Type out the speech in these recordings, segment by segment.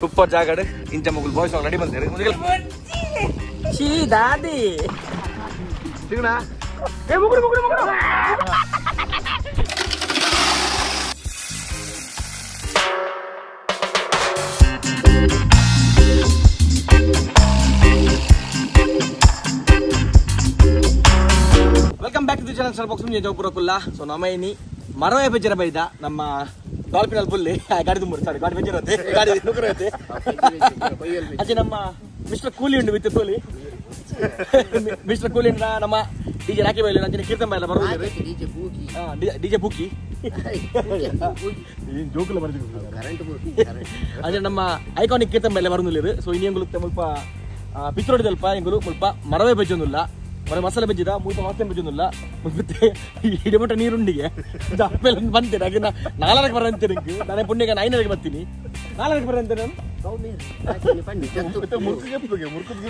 Super ಜಾಗಡ್ ಇಂಚ ಮಗುಲ್ boys ready ಬಂದಿರಿ ಛೀ ದಾದಿ ಸಿಗಣ ಏ ಮುಗುರು ಮುಗುರು ಮುಗುರು welcome back to the channel star box ಮುಂಜೆ ಜೋಪುರಕುಲ್ಲ ಸೊ ನಮ್ಮ ಏನಿ ಮರವೇ ಬೆಜ್ಜರ ಬೈದ ನಮ್ಮ ಡಾಲ್ಫಿನ್ ಅಲ್ಲಿ ಫುಲ್ಲಿ ಗಾಡಿ ತುಂಬ ಸಾರಿ ಗಾಡಿ ಬೆಜ್ಜಿರುತ್ತೆ ಗಾಡಿ ನುಗ್ಗಿರುತ್ತೆ ಅದೇ ನಮ್ಮ ಮಿಸ್ಟರ್ ಕೂಲಿ ಉಂಡು ವಿತ್ ಕೂಲಿ ಮಿಸ್ಟರ್ ಕೂಲಿ ನಮ್ಮ ಡಿಜೆ ರಾಕಿ ಬೈಲಿ ಅಂಚನೆ ಕೀರ್ತನ್ ಬೈಲ ಬರೋದು ಡಿಜೆ ಬೂಕಿ ಜೋಕುಲ ಅದೇ ನಮ್ಮ ಐಕಾನಿಕ್ ಕೀರ್ತನ್ ಬೈಲ ಬರೋದಿಲ್ಲ ಸೊ ಇನ್ನೇಂಗುಲು ಸ್ವಲ್ಪ ಪಿಚ್ಚರ್ ಹೊಡಿದಲ್ಪ ಎಂಗುಲು ಸ್ವಲ್ಪ ಮರವೇ ಬೆಜ್ಜೊಂದಿಲ್ಲ ಮರ ಮಸಾಲೆ ಬಜ್ಜಿದ ಮೂತ ಮಾಸ್ತೇನೆ ಬಜ್ಜೊಂದಿಲ್ಲ ಮತ್ತೆ ಇಡಮಟ ನೀರುಂಡಿಗೆ ಬಂತೇನೆ ಹಾಗೆ ನಾಲ್ಕು ಬರಂತೇನೆ ನಾನೇ ಪುಣ್ಯಗೆ 9ಕ್ಕೆ ಬರ್ತೀನಿ 4ಕ್ಕೆ ಬರಂತೆ ನಾನು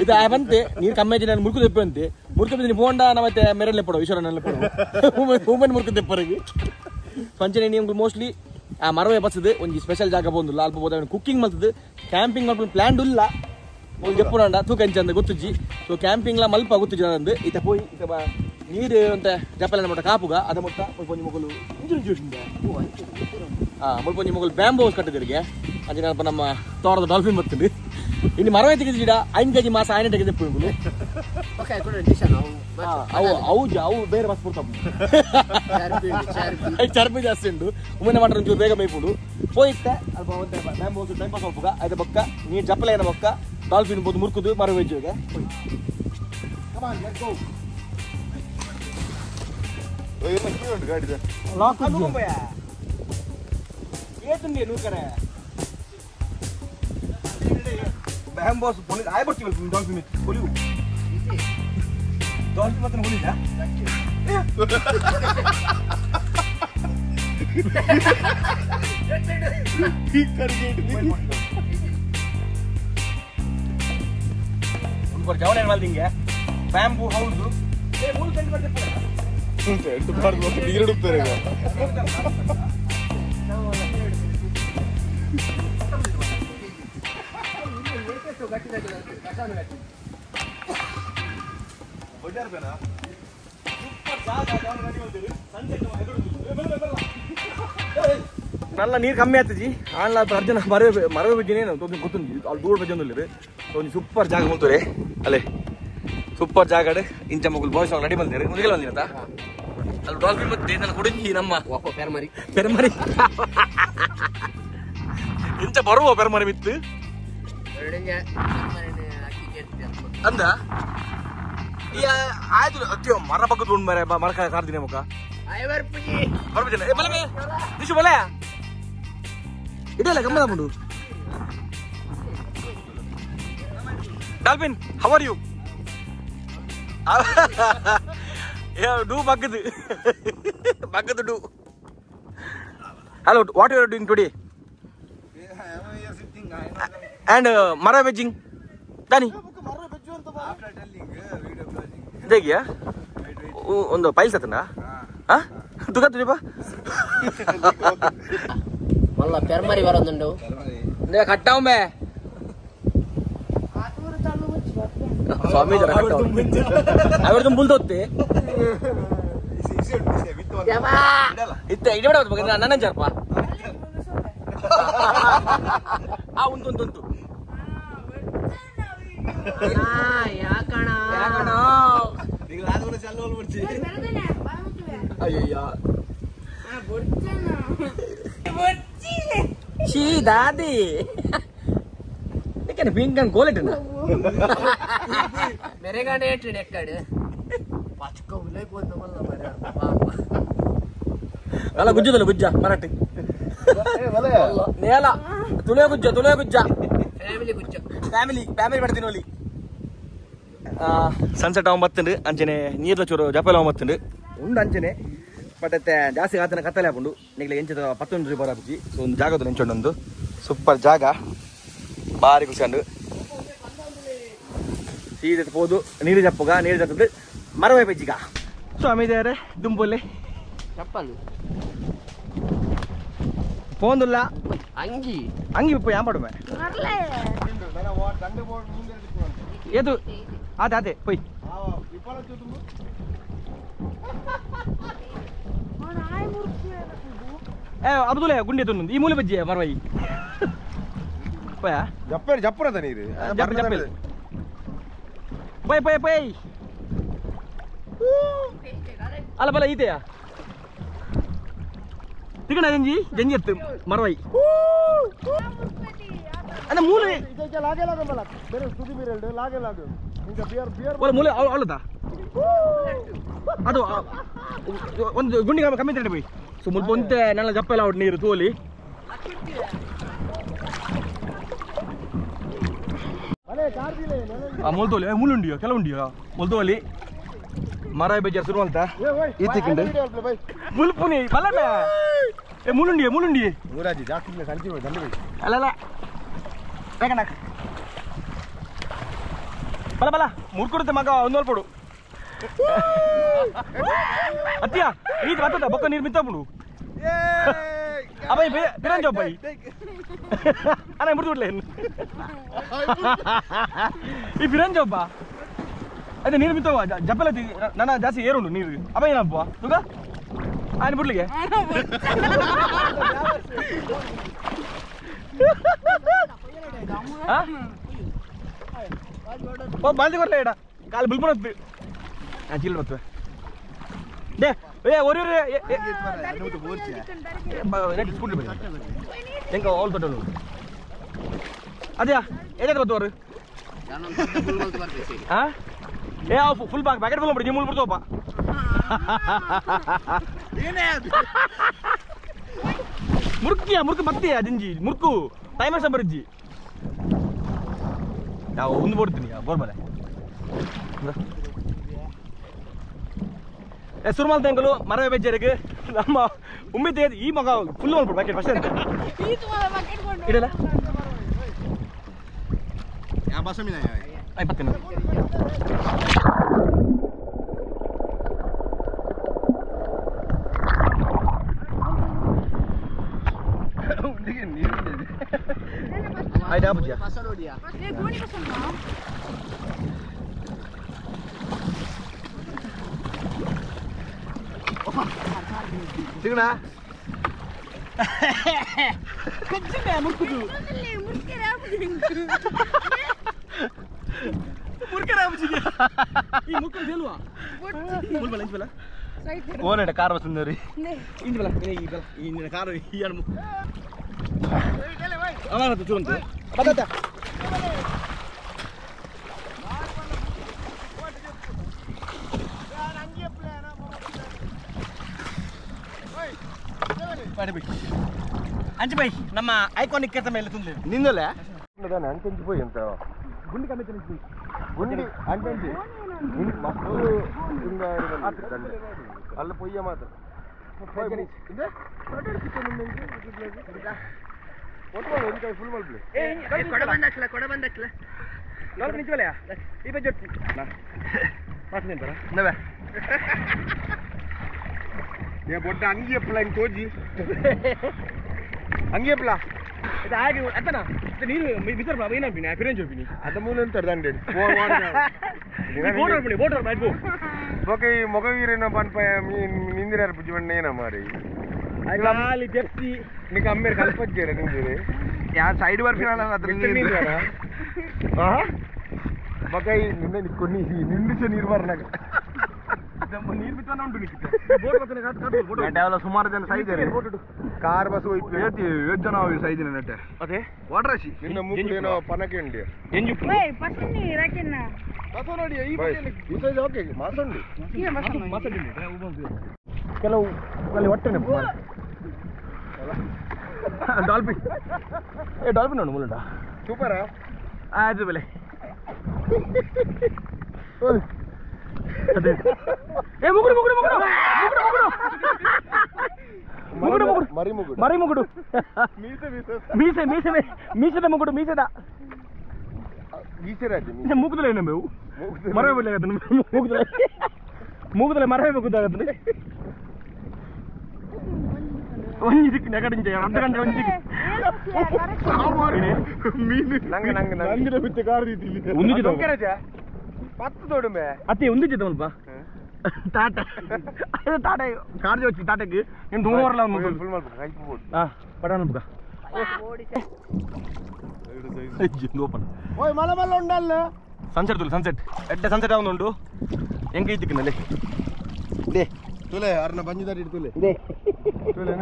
ಇದು ಬಂತೆ ನೀರು ಕಮ್ಮಿ ನಾನು ಮುರುಕು ತೆಪ್ಪೆ ಅಂತೆ ಮುರುಕು ನೀನು ಬೋಂಡ ಮತ್ತೆ ಮೆರಲ್ಲೇ ಪಡೋ ಈಶ್ವರನಲ್ಲೇ ಪಡೋ ಹೂಮನ್ ಮುರುಕು ತೆಪ್ಪರಿಗೆ ಪಂಚನೆ ನಿಮ್ಗೆ ಮೋಸ್ಟ್ಲಿ ಆ ಮರವೇ ಬಸ್ಸದು ಒಂದು ಸ್ಪೆಷಲ್ ಜಾಗ ಬಂದಿಲ್ಲ ಅಲ್ಪ ಹೋದ ಕುಕ್ಕಿಂಗ್ ಮಾಡ್ತದೆ ಕ್ಯಾಂಪಿಂಗ್ ಮಾಡ್ಕೊಂಡು ಪ್ಲಾನ್ ಇಲ್ಲ ಎಪ್ಪುಂಡ ತೂಕ ಅಂಚಂದ ಗೊತ್ತುಜ್ಜಿ ಸೊ ಕ್ಯಾಂಪಿಂಗ್ಲ ಮಲ್ಪ ಗೊತ್ತುಜ್ಜಿ ಅಂದು ಈತ ಪೋಯಿ ಈತ ನೀರು ಅಂತ ಜಪ್ಪಲ ಮಟ್ಟ ಕಾಪುಗ ಅದ ಮೊಟ್ಟ ಮುಲ್ಪೊಂಜಿ ಮಗಲು ಮುಲ್ಪೊಂಜಿ ಮಗಲು ಬ್ಯಾಂಬೋ ಹೌಸ್ ಕಟ್ಟಿದ್ರಿಗೆ ಅಂಚೆ ನೆನಪ ನಮ್ಮ ತೋರದ ಡಾಲ್ಫಿನ್ ಬರ್ತೀನಿ ಇನ್ನು ಮರವೇ ತೆಗೆದಿಡ 5 kg ಮಾಸ ಆಯ್ನೆ ತೆಗೆದಪ್ಪು ಅವು ಬೇರೆ ಬಸ್ ಬಿಡ್ತಾವು ಚರ್ಪಿ ಜಾಸ್ತಿ ಉಂಟು ಉಮ್ಮನೆ ಮಾಡ್ರೆ ಒಂಚೂರು ಬೇಗ ಮೇಯ್ಪುಡು ಹೋಯ್ತೆ ಅಲ್ಪ ಬ್ಯಾಂಬೋ ಹೌಸ್ ಟೈಮ್ ಪಾಸ್ ಹೋಗ್ಬೇಕ ಆಯ್ತ ಬೊಕ್ಕ ನೀರು ಜಪ್ಪಲ ಏನ ಬೊಕ್ಕ ಡಾಲ್ಫಿನ್ ಬೋದು ಮುರ್ಕುದು ಮರ ವೆಜ್ಜಿಗೆ ಏತುಂಡಿ ನೂಕರೆ ಬ್ಯಾಂಬೋಸ್ ಆಯ್ ಬರ್ತೀವಿ ಡಾಲ್ಫಿನ್ ಹೊಲಿವು ಡಾಲ್ಫಿನ್ ಮಾತ್ರ ಹೊಲಿಲ್ಲ ಜವನ ಏನ್ ಮಾಡ್ದಿಂಗೆ ಬ್ಯಾಂಬೂ ಹೌದು ನೀರುಡುತ್ತಾರೆ ನಲ್ಲ ನೀರು ಕಮ್ಮಿ ಆಗ್ತದೆ ಆನ್ಲ ಅರ್ಜನ ಮರವೇ ಬಜ್ಜಿನೇನು ಗೊತ್ತು ಅಲ್ಲಿ ದೂರ ಬಜ್ಜೊಂದಿಲ್ಲ ಒಂದು ಸೂಪರ್ ಜಾಗ ಹೋಗ್ತಾರೆ ಅಲ್ಲೇ ಸೂಪರ್ ಜಾಗ ಇಂಚ ಮಗುಲ್ ಬಾಯ್ಸ್ ರೆಡಿ ಬಂದಿರಿ ಮುಂದೆ ಬಂದಿರತ್ತ ಅಲ್ಲಿ ಡಾಲ್ಫಿನ್ ಮತ್ತೆ ನನ್ನ ಕುಡಿಂಜಿ ನಮ್ಮ ಪೆರ್ಮರಿ ಇಂಚ ಬರುವ ಪೆರ್ಮರಿ ಬಿತ್ತು ಅಂದ ಈ ಆಯ್ತು ಅತ್ಯೋ ಮರ ಪಕ್ಕದ ಉಂಡು ಮರ ಮರ ಕಾರ್ದಿನ ಮುಖ ನಿಶು ಬಲ ಇಡಲ್ಲ ಗಮ್ಮದ ಮುಂಡು dolphin how are you do ಬಗ್ಗದು do hello what you are doing today and ಮರ ವೆಜ್ಜಿಂಗ್ ದಾನಿ ಇದೇಗಿಯಾ ಒಂದು ಪೈಲ್ಸ್ ಆತನಾ ತುಗತ್ತುಜಪ್ಪ ಮಲ್ಲ ಪೆರ್ಮರಿ ಬರೋದುಂಡು ಕಟ್ಟವೊಮ್ಮೆ ಸ್ವಾಮಿ ಅವ್ರ ತುಂಬುಲ್ದೊತ್ತೆ ಇತ್ತ ಇಡಬೇಡ ನನ್ನ ಜರ್ಪ ಉಂಟು ಅಯ್ಯಯ್ಯ ಛೀ ದಾದಿ ಏಕೆ ಪಿಂಕನ್ ಕೋಲೆಟ್ನ ಮೆರೆಗಾನೆ ಏಟ್ರಿ ಎಕ್ಕಡೆ ಪಚ್ಕ ಉಲೈ ಪೋತ ಮಲ್ಲ ಮರ ಅಲ್ಲ ಗುಜ್ಜದಲ್ಲ ಗುಜ್ಜ ಮರಾಠಿ ನೇಲ ತುಳೆ ಗುಜ್ಜ ಫ್ಯಾಮಿಲಿ ಮಾಡ್ತೀನಿ ಒಲಿ ಸನ್ಸೆಟ್ ಅವ ಬತ್ತಂಡು ಅಂಚನೆ ನೀರ್ಲ ಚೂರು ಜಪಲ ಅವ ಬತ್ತಂಡು ಉಂಡು ಅಂಚನೆ ಬಟ್ ಅತ್ತೆ ಜಾಸ್ತಿ ಆತನ ಕತ್ತಲೆ ಹಾಕೊಂಡು ನಿಗ್ಲೆ ಎಂಚದ 11 ರೂಪಾಯಿ ಬರಾಪಿ ಸೊ ಒಂದು ಜಾಗದ ನೆಂಚೊಂಡೊಂದು ಸೂಪರ್ ಜಾಗ ಭಾರಿ ಖುಷಿಂಡು ಸೀದೆ ಹೋದು ನೀರು ಜಪ್ಪದ ಮರವೇ ಬಜ್ಜಿಗ ಸ್ವಾಮಿ ದೇವರೇ ದುಂಬುಲೆ ಚಪ್ಪಲು போந்துல்ல ಅಂಗಿ ಅಂಗಿ ಇಪ್ಪ ಯಾನ್ ಮಾಡುವೆ ಏದು ಅದೇ ಅದೇ ಪೊಯ್ ಏ ಅಬ್ದುಲ್ ಗುಂಡಿ ಎತ್ತೊಂದು ಈ ಮೂಲೆ ಬಜ್ಜಿ ಮರವೈ ಪಯ ಜಪ್ಪರ್ ಜಪ್ಪರದ ನೀರು ಜಪ್ಪಲ್ ಪಯ್ ಪಯ್ ಪಯ್ ಅಲ್ಲ ಬಲ ಈತೆಯಾ ತಿಗಣ ಜಂಜಿ ಜಂಜಿ ಎತ್ತು ಮರವೈ ಅದ ಮೂಲೆ ಲಾಗೆ ಲಾಗ ಮಲ ಬೇರೆ ತುದಿ ಬೇರೆ ಲಾಗೆ ಲಾಗ ಈಗ ಬಿಯರ್ ಬಿಯರ್ ಒಳ್ಳೆ ಮೂಲೆ ಅವಳದಾ ಅದು ಒಂದು ಗುಂಡಿ ಕಮ್ಮಿ ತಡೆ ಬೈ ಸೊ ಮುಲ್ಪ ಒಂತೆ ನನ್ನ ಜಪ್ಪೆಲ್ಲ ಔಟ್ ನೀರು ತೋಲಿ ಮುಲ್ತೋಲಿ ಮುಳ್ಳುಂಡಿಯೋ ಕೆಲವುಂಡಿಯೋ ಮುಲ್ತೋಲಿ ಮರ ಬೇಜಾರು ಶುರು ಅಂತ ಈತಿಕೊಂಡು ಮುಲ್ಪುನಿ ಬಲ್ಲಬೇ ಏ ಮುಳ್ಳುಂಡಿಯೋ ಮುಳ್ಳುಂಡಿ ಊರಾಜಿ ಜಾಸ್ತಿ ಸಂಜೆ ದಂಡ ಬೈ ಅಲ್ಲ ಬೇಕಣ್ಣ ಬಲ ಬಲ ಮುರ್ಕೊಡುತ್ತೆ ಮಗ ಒಂದು ಕೊಡು ಅತ್ತಿಯ ನೀರು ಬರ್ತದ ಬೊಕ್ಕ ನೀರು ಮಿತ್ತಬಿಡು ಅಬ್ಬಾಯಿ ಬಿರಂಜ ಅಬ್ಬಾಯಿ ಅಣ್ಣ ಮುರಿದು ಬಿಡ್ಲೆ ಈ ಬಿರಂಜ ಒಬ್ಬ ಅದೇ ನೀರು ಮಿತ್ತವ ಜಪ್ಪಲ ನನ್ನ ಜಾಸ್ತಿ ಏರುಂಡು ನೀರು ಅಬ್ಬಾಯಿ ಏನಪ್ಪ ತುಗ ಆಯ್ತು ಬಿಡ್ಲಿಗೆ ಬಾಲ್ದಿ ಕೊಡ್ಲ ಇಡ ಕಾಲು ಬುಲ್ಪುನ ಹೊತ್ತು ಚೀಲ ಬರ್ತವೆ ಡೇ ಏ ಒರಿ ಸ್ಕೂಟಿ ಹೆಂಗ ಓಲ್ ತೊಟ್ಟಲು ಅದ್ಯಾ ಎದಾದ್ರೆ ಬರ್ತವ್ರು ಹಾಂ ಏ ಫುಲ್ ಪ್ಯಾಕೆಟ್ ಫುಲ್ ಮಾಡ್ಬಿಡಿ ಮೂಲ್ ಬಿಡ್ತವಪ್ಪ ಮುರುಕಿಯ ಮುರುಕು ಮತ್ತೆಯ ಜಿಂಜಿ ಮುರುಕು ಟೈಮರ್ ಸಂಬರಿಜ್ಜಿ ನಾವು ಒಂದು ಬೋಡ್ತೀನಿ ಬೋರ್ ಮೇಲೆ ಸುರ್ಮಾಲ್ ತೆಂಗಲು ಮರವೆ ಬೆಜ್ಜರಿಗೆ ನಮ್ಮ ಉಮ್ಮಿದ್ದೆ ಈ ಮಗ ಫುಲ್ ಮಾಡ್ಬಿಡು ಪ್ಯಾಕೆಟ್ ಫಸ್ಟ್ ಅಂತ ಇಡಲ್ಲ ಬರ್ತೀನಿ ಆಯ್ತಾ ಬುಜ್ಜಿಯ ಸಿಗಣ ಮುರ್ಕುದು ಮುರ್ಕರ ಈ ಮುರ್ಕರು ತೇಲುವ ಮುಲ್ಬಲ ಇಂಚ್ ಬಲ ಓನಡ ಕಾರ್ ಬಸ್ಸಂದರಿ ಇಂಚ್ ಬಲ ಈ ಬಲ ಈ ಕಾರು ಈ ಅಣ್ಣ ಅವ ಚೂರಂತ ಬದತ ಅಂಚು ಬೈ ನಮ್ಮ ಐಕಾನಿಕ್ ಕೆತ್ತ ಮೇಲೆ ತುಂಬ್ಲಿ ನಿಂದಲ್ಲ ಅಂಟಂಜಿ ಪೋಯಿ ಅಂತ ಗುಂಡಿ ಕಮ್ಮಿ ಗುಂಡಿ ಅಂಟಂಜಿ ಮಸ್ತು ಅಲ್ಲ ಪೊಯ್ಯ ಮಾತ್ರ ಫುಲ್ ಮಾಡ್ಬಿಡಿ ಕೊಡ ಬಂದಕ್ಲ ನೋಡ್ರಿ ನಿಂಚವಲ್ಲಯ್ಯ ಈ ಬಜ್ಜಿ ಮಾತು ನಿಂತಾರ ನವೇ ಬೊಡ್ಡ ಅಂಗಿಯಪ್ಪಲ ಹಿಂಗೆ ತೋಜಿ ಅಂಗಿಯಪ್ಪಲ ಇದು ಹಾಗೆ ಅತ್ತನ ನೀರು ಬಿಸರ್ ಏನಾಗ್ತೀನಿ ಫಿರೆಂಜ್ ಹೋಗ್ತೀನಿ ಅದ ಮೂಲ ಅಂತಾರೆ ದಂಡೆ ಬೋಟ್ ಮಾಡ್ಬೋ ಓಕೆ ಈ ಮೊಗವೀರೇನ ಪನ್ಪ ನಿಂದಿರಾರ ಬುಜ್ಜಿ ಬಣ್ಣ ಏನ ಮಾರಿ ಅಲ್ಲಿ ಪೆಪ್ಸಿ నీకు అమ్మారు కలిపొచ్చారా నీకు యా సైడ్ వరకు బకాయి నిన్న కొన్ని నిండిసే నీరు బారు నాకు ನೀರು ಬಿತ್ತನ ಉಂಟು ಸುಮಾರು ಜನ ಸೈಜ್ ಕಾರ್ ಬಸ್ ಹೋಯ್ತು ಜನ ಸೈಜಿನ ನೆಟ್ಟೆ ಅದೇ ವಾಟರ್ ಹಾಸಿ ನಿನ್ನ ಮುಗ್ಳು ಏನೋ ಪನಕೆ ಉಂಡಿ ನೋಡಿ ಈ ಸೈಜ್ ಓಕೆ ಮಾಸಂಡಿ ಕೆಲವು ಅಲ್ಲಿ ಹೊಟ್ಟೆನೆ ಡಾಲ್ಫಿನ್ ಏ ಡಾಲ್ಫಿನ್ ಉಂಟು ಮುಲ್ಲಟ ಸೂಪರಾ ಆಯ್ತು ಬೆಲೆ ಅದೇ ಏ ಮುಗುಡು ಮುಗುಡು ಮುಗುಡು ಮುಗುಡು ಮುಗುಡು ಮರಿ ಮುಗುಡು ಮರಿ ಮುಗುಡು ಮೀಸೆ ಮೀಸೆ ಮೀಸೆದ ಮುಗುಡು ಮೀಸೆದ ಮೀಸೆ ಮುಗುದಲೇ ನಾವು ಮರವೇ ಬರಲಾಗತ್ತೆ ಮುಗುದಲೇ ಮುಗುದಲೇ ಮರವೇ ಮುಗುದಾಗತ್ತೆ ಒಂಜಿ ದಿಕ್ಕು ನೆಗಡಿಂಜ ಅರ್ಧ ಗಂಟೆ ಒಂಜಿ ಅತ್ತೆ ಒಂದಿಜ್ಜೆ ತಗೊಂಡ್ಪ ಟಾಟ ಟಾಟ ಕಾಡ್ಜಿ వచ్చి ಟಾಟಕ್ಕೆ నేను దూరంలో పడాను సన్సెట్ తోలు సన్సెట్ ఎడ్డ సన్సెట్ అవును ఎంక ఇదిక్కునలే దే ತುಲೆ ಅರ್ನ ಬಂಜಿದಾರಿ ತುಲೆ ತುಲೆ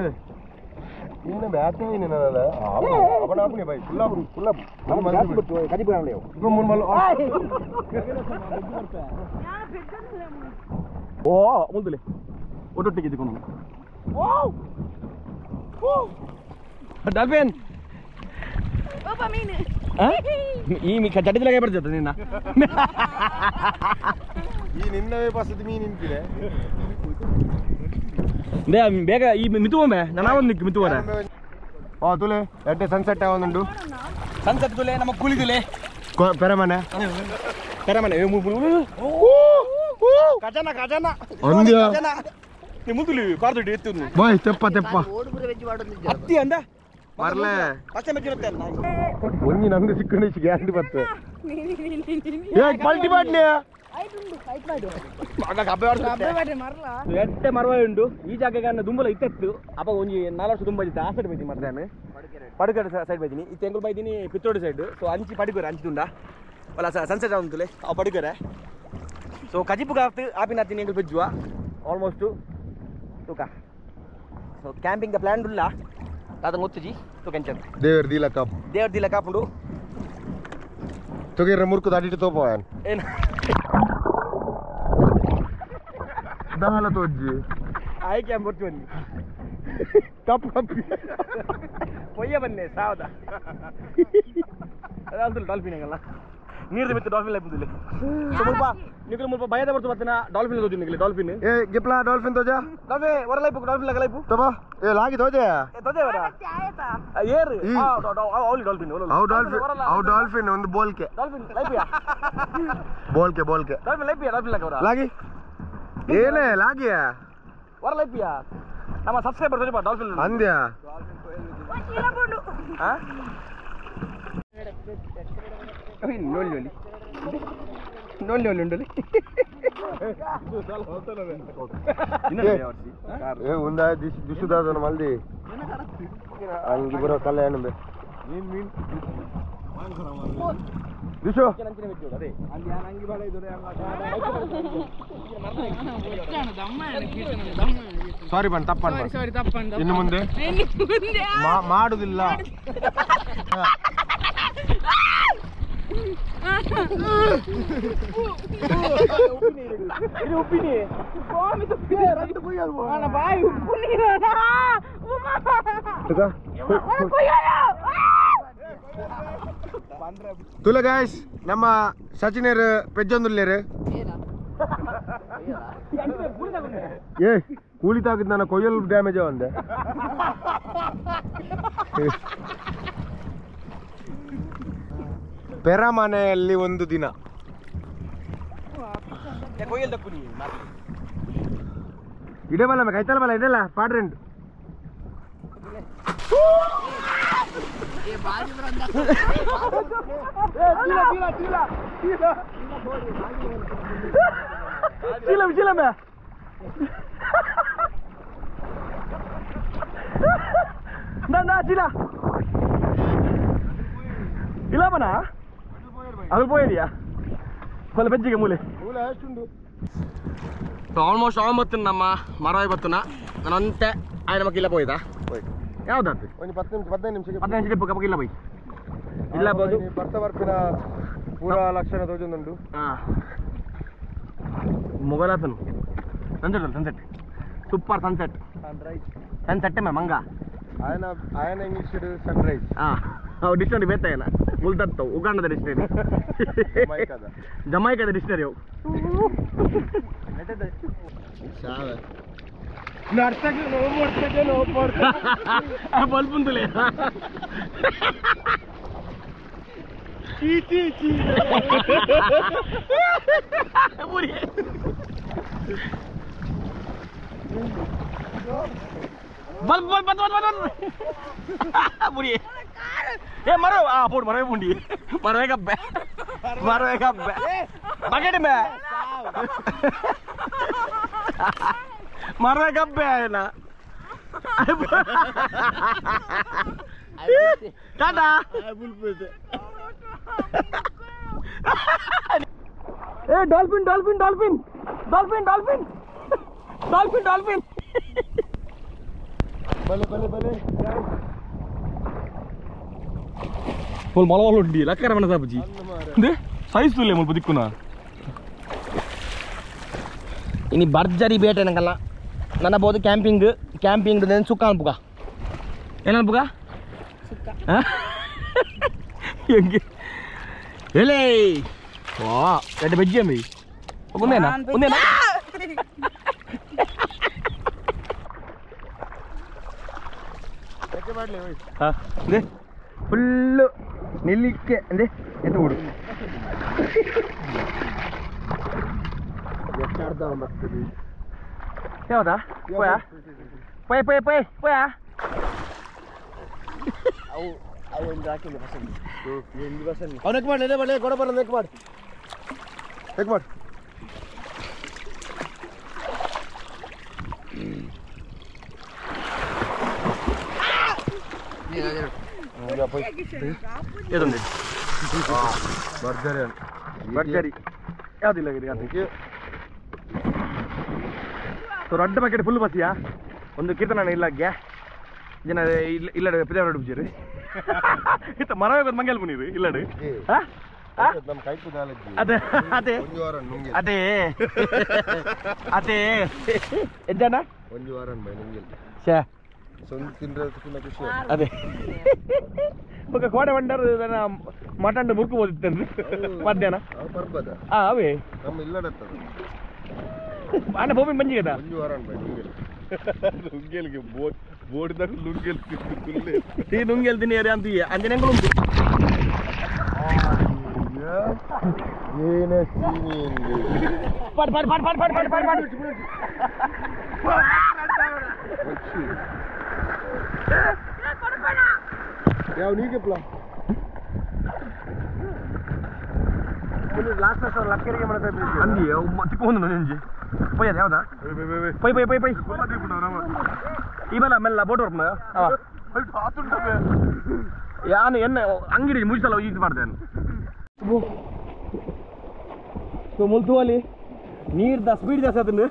ಇನ್ನು ಬ್ಯಾಟ್ ನೀನಲ್ಲ ಅವನ ಆಪನೆ ಬೈ ಫುಲ್ ಅಪ್ ನಮ್ಮ ಮಂದಿ ಬಿಟ್ಟು ಕದಿ ಬರಲ್ಲ ಇವ ಮೂರು ಮಲ್ಲ ಓ ಮುಂದಲೆ ಒಟ್ಟೊಟ್ಟಿಗೆ ಇದ್ಕೊಂಡು ಓ ಓ ಡಾಲ್ಫಿನ್ ಒಬ್ಬ ಮೀನು ಈ ಮೀ ಚಡ್ಡಿದಲಾಗೆ ಬರ್ತದೆ ನಿನ್ನ ಈ ನಿನ್ನವೇ ಬಸದ ಮೀನು ನಿಂತಿದೆ ಬೇಗ ಈ ಮಿತುವೊಮ್ಮೆ ನಾನು ನಿಕ್ಕು ಮಿತುವರ ಓ ತುಲೆ ಎಡ್ಡೆ ಸನ್ಸೆಟ್ ಆವೊಂದುಂಡು ಸನ್ಸೆಟ್ ತುಲೆ ನಮ್ಮ ಕುಳಿದುಲೆ ಪೆರಮನೆ ಪೆರಮನೆ ಖಜಾನ ಖಜಾನ ಅಂದ್ಯ ನೀ ಮುದುಲಿ ಕಾರ್ದೊಡ್ಡಿ ಎತ್ತು ಬಾಯ್ ತೆಪ್ಪ ತೆಪ್ಪ ಹತ್ತಿ ಅಂದ ಬರ್ಲೆ ಪಚ್ಚೆ ಮೆಚ್ಚಿರುತ್ತೆ ಒಂಜಿ ನಂಗೆ ಸಿಕ್ಕಂಡು ಗ್ಯಾರಂಟಿ ಬರ್ತದೆ ಏ ಪಲ್ಟಿ ಮಾಡ್ಲಿ ಎಟ್ಟೆ ಮರವ ಉಂಡು ಈ ಜಾಗಗೆ ದುಂಬಲ ಇತ್ತು ಅಪ್ಪ ಒಂಜಿ 4 ವರ್ಷ ತುಂಬ ಇತ್ತು ಆ ಸೈಡ್ ಬೈತೀನಿ ಮರ್ದಾನೆ ಪಡುಗಡೆ ಸೈಡ್ ಬೈತೀನಿ ಈ ತೆಂಗುಲ್ ಬೈತೀನಿ ಪಿತ್ತೋಡಿ ಸೈಡ್ ಸೊ ಅಂಚಿ ಪಡುಗರೆ ಅಂಚಿ ತುಂಡ ಅಲ್ಲ ಸನ್ಸೆಟ್ ಆಗುತ್ತಲೆ ಅವು ಪಡುಗರೆ ಸೊ ಕಜಿಪುಗ ಆಪಿನ ಹತ್ತೀನಿ ಎಂಗಲ್ ಬೆಜ್ಜುವ ಆಲ್ಮೋಸ್ಟ್ ತೂಕ ಸೊ ಕ್ಯಾಂಪಿಂಗ್ ಪ್ಲಾನ್ ಇಲ್ಲ ಅದನ್ನು ಗೊತ್ತುಜಿ ತೂ ಕೆಂಚನ್ ದೇವರ ದೀಲ ಕಾಪ್ ದೇವ್ರ ದಿಲ್ಲ ಕಾಪುಂಡು ತೊಗಿರ ಮುರ್ಕು ದಾಟಿಟ್ಟು ತೋಪವನ್ ಏನು ದಾಲ ತೋಜ್ಜಿ ಆಯ್ಕೆ ಅಂಬರ್ತಿ ಬನ್ನಿ ಕಪ್ಪು ಕಪ್ಪಿ ಒಯ್ಯ ಬನ್ನಿ ಸಾವದ ಅದಂತೂ ಡಾಲ್ಫಿನ್ ಹಂಗಲ್ಲ ನೀರ್ದು ಬಿತ್ತು ಡಾಲ್ಫಿನ್ ಲೈಫ್ ಮುಂದಿಲ್ಲ ಸ್ವಲ್ಪ ನಿಗಲು ಮುಲ್ಪ ಭಯದ ಬರ್ತು ಬರ್ತೀನ ಡಾಲ್ಫಿನ್ ತೋಜಿ ನಿಗಲಿ ಡಾಲ್ಫಿನ್ ಏ ಗಿಪ್ಲಾ ಡಾಲ್ಫಿನ್ ತೋಜಾ ಡಾಲ್ಫಿನ್ ಹೊರ ಲೈಫ್ ಡಾಲ್ಫಿನ್ ಲಗ ಲೈಫ್ ತಬಾ ಏ ಲಾಗಿ ತೋಜೆ ತೋಜೆ ವರ ಏರ್ ಅವಲಿ ಡಾಲ್ಫಿನ್ ಅವು ಡಾಲ್ಫಿನ್ ಒಂದು ಬೋಲ್ಕೆ ಡಾಲ್ಫಿನ್ ಲೈಫ್ ಯಾ ಬೋಲ್ಕೆ ಡಾಲ್ಫಿನ್ ಲೈಫ್ ಯಾ ಡಾಲ್ಫಿನ್ ಲಗ ವರ ಲಾಗಿ ಏನೇ ಲಾಗಿ ಹೊರ ಲೈಫ್ ಯಾ ನಮ್ಮ ಸಬ್ಸ್ಕ್ರೈಬರ್ ತೋಜಿ ಬಾ ಡಾಲ್ಫಿನ್ ಅಂದ್ಯ ಹಾ ನೋಡ್ಲಿ ಉಂಡಲಿ ಏ ಒಂದ ದಿಸುದಾದನ ಮಲ್ದಿ ಹಂಗೆ ಬರೋ ಕಲ್ಯಾಣ ಬೇ ದಿಶು ಸಾರಿ ಬಣ್ಣ ತಪ್ಪಣ್ಣ ಇನ್ನು ಮುಂದೆ ಮಾಡುದಿಲ್ಲ ತುಲ ಗಾಯ್ಸ್ ನಮ್ಮ ಸಚಿನರು ಪೆಜ್ಜೊಂದುಲ್ಲೇರು ಏ ಕೂಲಿತಾಗಿದ್ದು ನನ್ನ ಕೊಯ್ಯಲ್ ಡ್ಯಾಮೇಜ್ ಒಂದೆ ಪೆರಮನೆಯಲ್ಲಿ ಒಂದು ದಿನ ಇಡಬಲ್ಲ ಕೈತಲ್ಲ ಬಲ್ಲ ಇದೆಲ್ಲ ಪಾಡ್ರೆಂಡ್ ಚೀಲಮೆ ಚೀಲ ಇಲ್ಲ ಮನ ಅದು పోయేదియా వాళ్ళ ಬೆಜ್ಜಿಗೆ ಮೂಲೆ ಆಲ್ಮೋಸ್ಟ್ ಆಮತ್ತು ನಮ್ಮ ಮರವಾಗಿ ಬರ್ತುನ ನಾನಂತೆ ఆయన ನಮಗೆ ಇಲ್ಲ పోయిదా ಯಾವ್ದಾದ್ರು ಒಂದು 15 ನಿಮಿಷಕ್ಕೆ 15 ನಿಮಿಷಕ್ಕೆ ಪಕ್ಕ ಇಲ್ಲ ಬೈ ಇಲ್ಲ ಬೋದು ಬರ್ತಾ ಬರ್ತಿನ ಪೂರ ಲಕ್ಷಣ ತೋಜೊಂದುಂಡು ಮೊಗಲಾತನು ಸನ್ಸೆಟ್ ಸೂಪರ್ ಸನ್ಸೆಟ್ ಸನ್ಸೆಟ್ ಮಂಗ ఆయన ಇಂಗ್ಲಿಷ್ ಸನ್ರೈಸ್ ಡಿಕ್ಷನರಿ ಬೇತಾ ಇಲ್ಲ ಮುಲ್ದತ್ತವು ಉಗಾಂಡದ ಡಿಕ್ಷನರಿ ಜಮೈಕದ ಡಿಕ್ಷನರಿ ಅವು bulb ಉಂಟುಲೆ Budi. Maro, pun maro pundi. Maro kabbe. Maro kabbe. Pakai deh, Mbak. Maro kabbe na. Tada. Dolphin. Bale. Full malah undi. Lakar mana sahaja ji? Deh, size tu le mul putih kuna. Ini barjari bete nengkala. Nana bodo camping tu dan suka buka. Enak buka? Suka. Hah? Yang ke? Hele. Wah, ada baju ni. Punya na? हाँ दे full निल्लिके दे ये तो उड़ क्या होता पोया पोया आओ इंद्रा के लिए पसंद तो ये इंद्रा पसंद और एक बार ले ले बड़े गोड़ा पर एक बार ये तो नहीं बर्जरी याद ही लग रही है तो रड्ड पैकेट फुल बसिया ಒಂದು ಕೀರ್ತನ ಇಲ್ಲ ಗ್ಯಾ ಜನ ಇಲ್ಲ ಪಿದಾರ ಬಿಜರಿ ಇತ ಮರವೆ ಬಂದ ಮಂಗಲ್ ಬನಿರಿ ಇಲ್ಲಡೆ ಹಾ ನಮ್ಮ ಕೈ ಕುದಾಲಜ್ಜಿ ಅದೇ ಒಂದು ವಾರ ನುಂಗಿ ಅದೇ ಎಜ್ಜನ ಒಂದು ವಾರ ನುಂಗಿ ಛೇ ಸೊಂದ ತಿಂದ್ರದಕ್ಕಿಂತ ಖುಷಿ ಅದೇ ఒక కోడ వండారు మటన్ మురుకు పోతుంది మధ్యాహ్నం పర్బద అవే ನಮ್ಮ ಇಲ್ಲಡತ್ತದ ಅಣ್ಣ ಭೂಮಿ ಮಂಜಿ కదా ಮಂಜು ವಾರ ನುಂಗೆಲ್ಗೆ ಬೋರ್ಡ್ದಾಗ ನುಂಗೆಲ್ ತಿನ್ನುತ್ತುಲ್ಲೆ ಈ ನುಂಗೆಲ್ ತಿನ್ನಿಯರೆ ಅಂತ ಅಂಜನೆಗಳು ಉಂಟು ಏನೇ ಸೀನಿ ಪಡ್ ಯಾವ ನೀಗೆ ಪ್ಲಾ ಲಾಸ್ಟ್ ವರ್ಷ ಲಕ್ಕರಿಗೆ ಮಾಡ್ತಾ ಇದ್ದೀವಿ ಅಂದಿ ತಿಕ್ಕೊಂಡು ನೆಂಜಿ ಪೈ ಅದು ಯಾವ್ದಾ ಪೈ ಇವಲ್ಲ ಮೆಲ್ಲ ಬೋಟ್ ವರ್ಕ್ ಯಾನು ಎನ್ನ ಅಂಗಡಿ ಮುಗಿಸಲ್ಲ ಇದು ಮಾಡಿದೆ ಸೊ ಮುಲ್ತುವಲ್ಲಿ ನೀರ್ದ ಸ್ಪೀಡ್ ಜಾಸ್ತಿ ಅದನ್ನು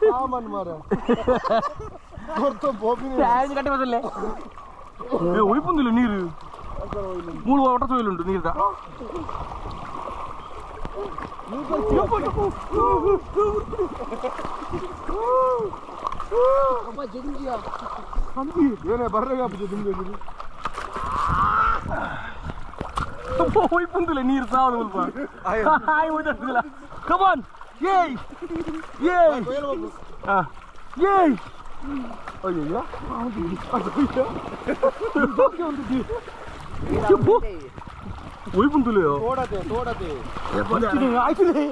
ಸಾಮಾನು ಮಾರ ಕಟ್ಟಿ ಬದಲೇ ಉಳಿಪುಂದಿಲ್ಲ ನೀರು ಮೂರು ಒಟ್ಟ ಸೋಯಿಲುಂಟು ನೀರ್ದ ಉಳಿಪುಂದಿಲ್ಲ ನೀರು ಸಾವದು ಸ್ವಲ್ಪ ಕಮಾನ್ ಏಯ್ ಅಯ್ಯಯ್ಯೋ ওই কোন তুলে তোড়াতে আইছিলে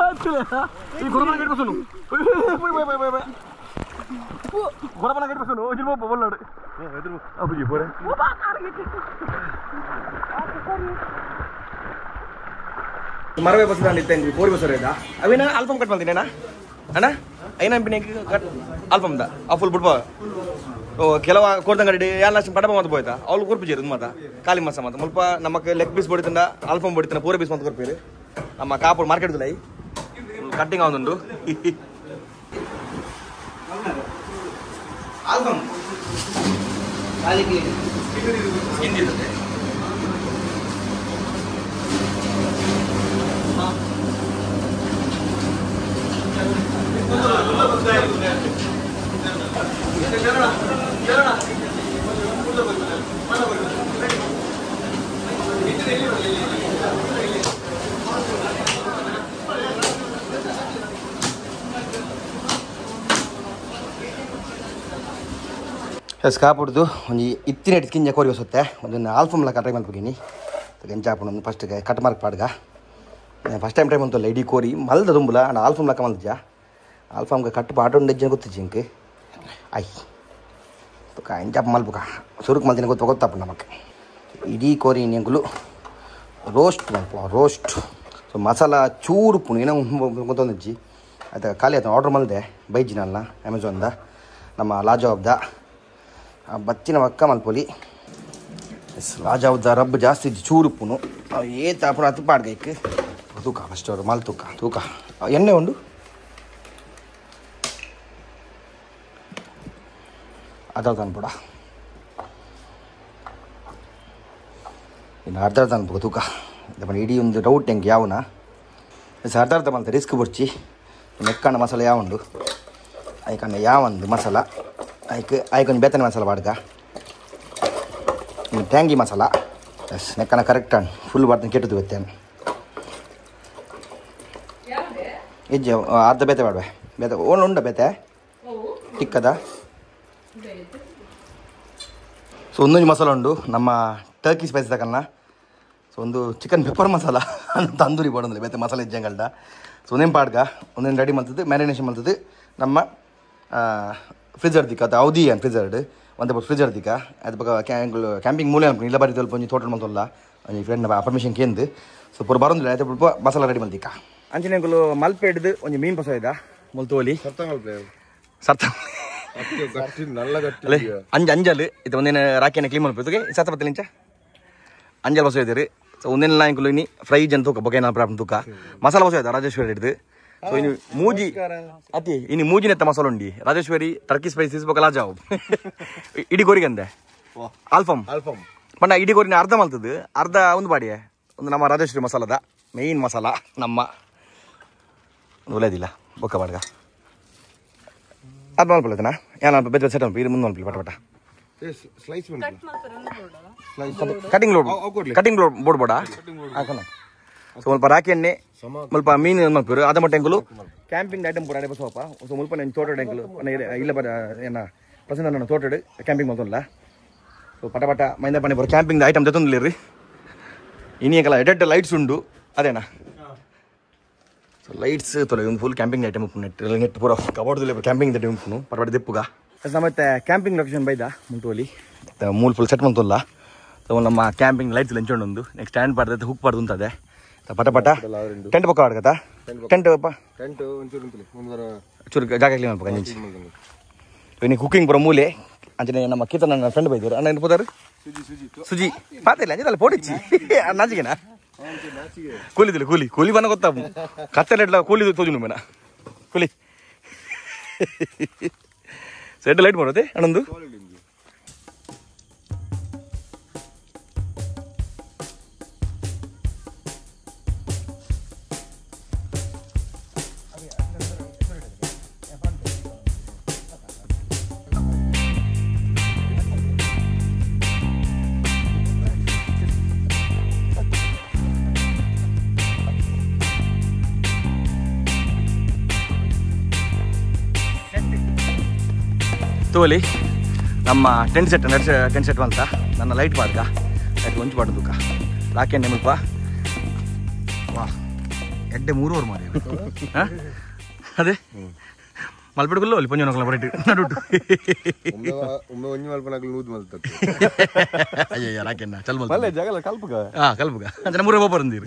আইছিলে এই ঘোড়া গেট বসনো বাই ঘোড়া গেট বসনো ওই জিরো বললাড় এদের আপনি পরে ও বা কার গেট ಮರವೇ ಬಸ್ದಾಂಡ್ ಇತ್ತೇನ್ರಿ ಕೋರಿ ಬಸರೇದ ಅವೇನ ಆಲ್ಬಮ್ ಕಟ್ ಮಾಡ್ತೀನೇನಾ ಅಣ್ಣ ಐನ ಬಿನೆಗೆ ಕಟ್ ಆಲ್ಬಮ್ದ ಆ ಫುಲ್ ಬಿಡ್ಬೋ ಕೆಲವ ಕೋರ್ದಂಗಡಿ ಎಲ್ಲ ಪಡಬ ಮಾತು ಹೋಯ್ತಾ ಅವ್ಳು ಕೊರ್ಪಿಜೇರು ಮಾತ ಖಾಲಿ ಮಸ ಮಾತ ಮುಲ್ಪ ನಮಗೆ ಲೆಗ್ ಪೀಸ್ ಬಡಿತಂಡ ಆಲ್ಬಮ್ ಬಡಿತಂಡ ಪೂರ ಪೀಸ್ ಮಾತು ಕೊರ್ಪೇರು ನಮ್ಮ ಕಾಪುರ್ ಮಾರ್ಕೆಟ್ ದುಲೈ ಕಟ್ಟಿಂಗ್ ಆಗುಂಡು ಆಲ್ಬಮ್ ಖಾಲಿಗೆ ಹಿಂದಿರುತ್ತೆ ಕಾಪುಡ್ದು ಒಂದು ಇತ್ತಿನ ಕಿಂಜ ಕೋರಿ ಹೊಸುತ್ತೆ ಒಂದು ಆಲ್ಫಮ್ಲ ಕಟ್ರೆ ಮಲ್ಪಗಿನಿ ಎಂಚಾಪುಣ ಫಸ್ಟ್ ಕಟ್ ಮಾರ್ಕ್ ಪಾಡ್ಗ ಫಸ್ಟ್ ಟೈಮ್ ಟ್ರೈ ಮಾಡ್ತಲ್ಲ ಇಡೀ ಕೋರಿ ಮಲ್ದ ತುಂಬಲ ಅಂಡ್ ಆಲ್ಫಾಮ್ ಲೆಕ್ಕ ಮಲ್ತಿದ್ಯಾ ಆಲ್ಫಾಮ್ಗೆ ಕಟ್ಟು ಪಾಟ ಉಂಡೆಜ್ಜ ಗೊತ್ತಿಜ್ಜಿ ಇಂಕ್ ಐ ತುಕ ಇಂಜಪ್ಪ ಮಲ್ಪುಕ ಸುರುಕು ಮಲ್ತಿನ ಗೊತ್ತಾಪ ನಮಗೆ ಇಡೀ ಕೋರಿ ನೆಂಗುಲು ರೋಸ್ಟ್ ಮಲ್ಪ ರೋಸ್ಟ್ ಸೊ ಮಸಾಲ ಚೂರು ಪುಣಿ ಏನೋ ಗೊತ್ತೊಂದಿಜ್ಜಿ ಆಯ್ತು ಖಾಲಿ ಆಯ್ತು ಆರ್ಡ್ರ್ ಮಲ್ದೆ ಬೈಜಿನಲ್ಲ ಅಮೆಝಾನ್ದ ನಮ್ಮ ಲಾಜವಾಬ್ದ ಬಚ್ಚಿನ ಒಕ್ಕ ಮಲ್ಪೊಲಿ ಲಾಜವಾಬ್ದ ರಬ್ಬು ಜಾಸ್ತಿ ಇಜ್ಜಿ ಚೂರು ಪುನು ಏತ ಪುಣ ಹತ್ತು ಪಾಡ್ಗೈಕ್ ತೂಕ ಫಸ್ಟ್ ಅವರು ಮಲ್ ತೂಕ ಎಣ್ಣೆ ಉಂಡು ಅರ್ಧ ಅನ್ಬಿಡ ಇನ್ನು ಅರ್ಧ ಅನ್ಬೇಕು ತೂಕ ಇಡೀ ಒಂದು ಡೌಟ್ ಹೆಂಗೆ ಯಾವನ ಅರ್ಧ ಮಲ್ತ ರಿಸ್ಕ್ ಬುಡ್ಚಿ ಮೆಕ್ಕಣ್ಣ ಮಸಾಲ ಯಾವಂಡು ಐಕಣ್ಣ ಯಾವಂದು ಮಸಾಲ ಐಕೊಂದು ಬೇತನೆ ಮಸಾಲ ಬಾಡ್ಗ ಇನ್ನು ಟ್ಯಾಂಗಿ ಮಸಾಲ ಎಸ್ ನೆಕ್ಕಣ್ಣ ಕರೆಕ್ಟ್ ಅಣ್ಣ ಫುಲ್ ಬಾಡ್ತಾನೆ ಕೆಟ್ಟದ್ದು ಬೇತೇನೆ ಹೆಜ್ಜೆ ಅರ್ಧ ಬೇತೆ ಬಾಡ್ವೆ ಬೇತೆ ಓನ್ ಉಂಡ ಬೇತೆ ಟಿಕ್ಕದ ಸೊ ಒಂದೊಂದು ಮಸಾಲ ಉಂಡು ನಮ್ಮ ಟರ್ಕಿ ಸ್ಪೈಸ್ ತಕನ್ನ ಸೊ ಒಂದು ಚಿಕನ್ ಪೆಪ್ಪರ್ ಮಸಾಲ ತಂದೂರಿ ಬಾಡೋದಿಲ್ಲ ಬೇತೆ ಮಸಾಲೆ ಇಜ್ಜಂಗಲ್ದ ಸೊ ಒಂದೇನು ಪಾಡ್ಗ ಒಂದೇನು ರೆಡಿ ಮಾಡ್ತದೆ ಮ್ಯಾರಿನೇಷನ್ ಮಾಡ್ತದೆ ನಮ್ಮ ಫ್ರಿಜರ್ ದಿಕ್ಕ ಅದು ಅವಧಿ ಏನು ಫ್ರಿಜರ್ಡ್ ಒಂದು ಫ್ರಿಜರ್ ದಿಕ್ಕ ಅದು ಬಗ್ಗೆ ಕ್ಯಾಂಪಿಂಗ್ ಮೂಲೆ ಅನ್ಕೊಂಡು ಇಲ್ಲ ಬರೀ ಒಂಜಿ ತೋಟಲ್ ಮಂತಲ್ಲ ಒಂಜಿ ಫ್ರೆಂಡ್ ಪರ್ಮಿಷನ್ ಕೇಂದು ಸೊ ಪೂರ ಬರೋದಿಲ್ಲ ಆಯ್ತು ಬಿಡ್ಬೋ ಮಸಾಲ ರೆಡಿ ಮಾಡ್ದಿಕ್ಕ ಅಂಚಿನಗಳು ಮಲ್ಪೆ ಹಿಡಿದು ಒಂಜಿ ಮೀನು ಪಸ ಇದ್ದ ಮುಲ್ತೋಲಿ ಸರ್ತ ಅಂಜಲ್ ಇದು ಒಂದೇನು ರಾಕಿಯನ್ನು ಕ್ಲೀನ್ ಮಾಡ್ಬೇಕು ಸತ್ತ ಬತ್ತಲ ಇಂಚ ಅಂಜಲ್ ಬಸ ಇದ್ದೀರಿ ಸೊ ಒಂದೇನೆಲ್ಲ ಇಂಕಲು ಇನಿ ಫ್ರೈ ಜನ್ ತೂಕ ಬೊಕೇನ ಪ್ರಾಬ್ಲಮ್ ತೂಕ ಮಸಾಲ ಬಸ ಇದ್ದ ರಾಜೇಶ್ವರಿ ಹಿಡಿದು ಸೊ ಇನ್ನು ಮೂಜಿ ಅತಿ ಇನ್ನು ಮೂಜಿನೆತ್ತ ಮಸಾಲ ಉಂಡಿ ರಾಜೇಶ್ವರಿ ಟರ್ಕಿ ಸ್ಪೈಸಸ್ ಬೊಕ ಲಾಜಾವ್ ಇಡೀ ಗೋರಿಗಂದೆ ಆಲ್ಫಮ್ ಪಂಡ ಇಡೀ ಗೋರಿನ ಅರ್ಧ ಮಲ್ತದ್ದು ಅರ್ಧ ಒಂದು ಬಾಡಿಯೇ ಒಂದು ನಮ್ಮ ರಾಜೇಶ್ವರಿ ಮಸಾಲದ ಮೇಯ್ನ್ ಮಸಾಲ ನಮ್ಮ ಒಳ್ಳೆದಿಲ್ಲ ಬೊಕ್ಕ ಬಾಡ್ಗ ಅದು ಮಲ್ಪಲ್ಲತನ ಏನು ಬೆದ್ದ ಸೆಟ್ ಇದು ಮುಂದೆ ಮಲ್ಪಲಿ ಪಟ ಕಟಿಂಗ್ ಬೋರ್ಡ್ ಬೋಡ ಸ್ವಲ್ಪ ರಾಕಿ ಎಣ್ಣೆ ಸ್ವಲ್ಪ ಮೀನು ಮಲ್ಪರು ಅದ ಮಟ್ಟ ಎಂಕಲು ಕ್ಯಾಂಪಿಂಗ್ ಐಟಮ್ ಕೂಡ ಅಡೆ ಬಸವಪ್ಪ ಸೊ ಮುಲ್ಪ ನಾನು ತೋಟಡ್ ಎಂಕಲು ಇಲ್ಲ ಬರ ಏನ ಪ್ರಸನ್ನ ನಾನು ತೋಟಡ್ ಕ್ಯಾಂಪಿಂಗ್ ಮಾಡ್ತಲ್ಲ ಸೊ ಪಟ ಮೈಂದ ಪಣಿ ಬರೋ ಕ್ಯಾಂಪಿಂಗ್ ಐಟಮ್ ಜೊತೆ ರೀ ಇನ್ನಿಯಲ್ಲ ಎಡೆಡ್ ಲೈಟ್ಸ್ ಉಂಡು ಅದೇನಾ ಸೊ ಲೈಟ್ಸ್ ತೊಲೆ ಒಂದು ಫುಲ್ ಕ್ಯಾಂಪಿಂಗ್ ಐಟಮ್ ನೆಟ್ ಪೂರ ಕಬಾರ್ಡ್ದಲ್ಲಿ ಕ್ಯಾಂಪಿಂಗ್ ಐಟಮ್ ಉಂಟು ಪರಬಾಡಿ ದಿಪ್ಪುಗ ಮತ್ತೆ ಕ್ಯಾಂಪಿಂಗ್ ಲೊಕೇಶನ್ ಬೈದ ಮುಂಟೋಲಿ ಮೂಲ್ ಫುಲ್ ಸೆಟ್ ಮಂತಲ್ಲ ಸೊ ನಮ್ಮ ಕ್ಯಾಂಪಿಂಗ್ ಲೈಟ್ಸ್ ಲಂಚೊಂಡು ಒಂದು ನೆಕ್ಸ್ಟ್ ಸ್ಟ್ಯಾಂಡ್ ಪಾಡ್ದು ಹುಕ್ ಪಾಡ್ದು ಉಂಟದೆ ಪಟ ಟೆಂಟ್ ಪಕ್ಕ ಆಡ್ಕತ್ತ ಟೆಂಟ್ ಚೂರು ಜಾಗ ಕ್ಲೀನ್ ಮಾಡ್ಬೇಕು ಅಂಚಿ ಇನ್ನು ಕುಕಿಂಗ್ ಬರೋ ಮೂಲೆ ಅಂಚನೆ ನಮ್ಮ ಕೀರ್ತನ ನನ್ನ ಫ್ರೆಂಡ್ ಬೈದರು ಅಣ್ಣ ಏನು ಹೋದಾರು ಸುಜಿ ಪಾತಿಲ್ಲ ಅಂಜಲ್ಲ ಪೋಡಿಚ್ಚಿ ನಾಚಿಗೆನಾ ಕೂಲಿದಿಲ್ಲ ಕೂಲಿ ಬನ್ನ ಗೊತ್ತಾ ಕತ್ತಲೆಡ್ಲ ಕೂಲಿ ತೋಜು ಮೇನ ಕೂಲಿ ಸೆಡ್ ಲೈಟ್ ಮಾಡೋದೆ ಅಣ್ಣಂದು ತೋಲಿ ನಮ್ಮ ಟೆಂಟ್ ಸೆಟ್ ಅಂತ ನನ್ನ ಲೈಟ್ ಪಾಡ್ಗ ಲೈಟ್ ಒಂಚು ಪಾಡ್ದುಕ ರಾಕೆಣ್ಣೆ ಮುಲ್ಪ ವಾ ಎಡ್ಡೆ 3 ಮಾರಿ ಅದೇ ಮಲ್ಪೆಡ್ಗುಲ್ಲ ಅಲ್ಲಿ ಪಂಜ ನಕಲ ಬರಟ್ ನಡುಟು ಒಮ್ಮೆ ಒಂಜಿ ಮಲ್ಪನಕಲ್ ನೂದು ಮಲ್ತತ್ತೆ ಅಯ್ಯ ರಾಕೆಣ್ಣ ಚಲ್ ಮಲ್ತ ಅಲ್ಲ ಜಾಗಲ ಕಲ್ಪುಗ ಕಲ್ಪುಗ ಅಂದ್ರೆ 3 ಬೋಪರ್ ಅಂದಿರಿ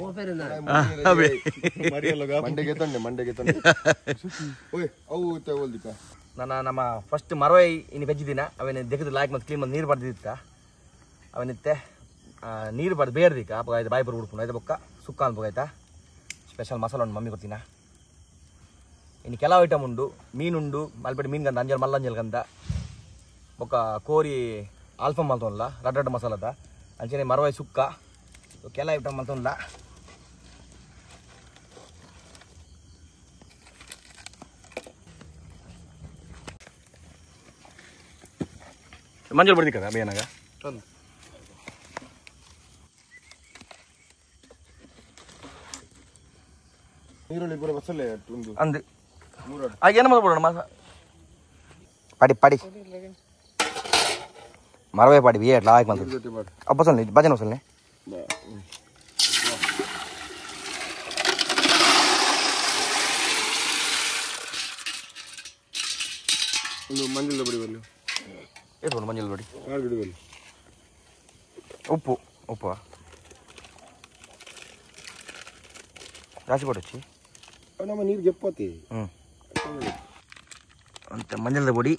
ಅಬೆ ಮಂಡೆಗೆ ತಂದೆ ಓಯ್ ಅವು ತೆ ಓಲ್ದಿಕ ನಮ್ಮ ಫಸ್ಟ್ ಮರವೈ ಇನ್ನು ಬೆಜ್ಜಿದಿನ ಅವೇನು ದೆಕ್ಕದು ಲಾಯ್ಕ್ ಮತ್ತು ಕ್ಲೀನ್ ಮಾಡಿ ನೀರು ಬಡ್ದಿತ್ತ ಅವನಿತ್ತೆ ನೀರು ಬಡ್ದು ಬೇರ್ದಿಕ್ಕ ಅಪ್ಪ ಆಯ್ತು ಬಾಯಿ ಬರ್ ಹುಡ್ಕೊಂಡು ಆಯ್ತು ಬೊಕ್ಕ ಸುಕ್ಕ ಅನ್ಬೋಗಾಯ್ತಾ ಸ್ಪೆಷಲ್ ಮಸಾಲ ಉಂಟು ಮಮ್ಮಿ ಗೊತ್ತಿನ ಇನ್ನು ಕೆಲವು ಐಟಮ್ ಉಂಡು ಮೀನುಂಡು ಮಲ್ಪೆಟ್ಟು ಮೀನ್ಗಂತ ಅಂಜಲ್ ಮಲ್ಲಂಜಲ್ಗಂತ ಬೊಕ್ಕ ಕೋರಿ ಆಲ್ಫಮ್ ಮಲ್ತೊಂಡ್ಲ ರಡ್ಡ ಮಸಾಲದ ಅಂಚನೆ ಮರವೈ ಸುಕ್ಕ ಕೆಲ ಐಟಮ್ ಮಲ್ತೊಂಡ್ಲ ಮಂಜಲ್ ಬಡ್ದಿ ಕದ ಬೇನಾಗ ಈರುಳ್ಳಿ ಪೂರ ಬಸಳೆ ಒಂದು ಅಂದು ಆಗ ಏನು ಮಾಡ್ಬೋಣ ಮಾಸ ಪಡಿ ಮರವೇ ಪಾಡಿ ಬಿಯೇ ಲಾಯಕ್ ಬಂತು ಅಪ್ಪ ಸೊನ್ನೆ ಭಜನೆ ಸೊನ್ನೆ ಒಂದು ಮಂಜಲ್ ಬಡಿ ಬರಲಿ ಎಷ್ಟು ಮಂಜಲ್ ಬಡಿ ಕಾಳು ಗಿಡ ಬರಲಿ ಉಪ್ಪು ರಾಶಿ ಕೊಡಚ್ಚಿ ನಮ್ಮ ನೀರು ಗೆಪ್ಪತಿ ಅಂತ ಮಂಜಲ್ದ ಬೊಡಿ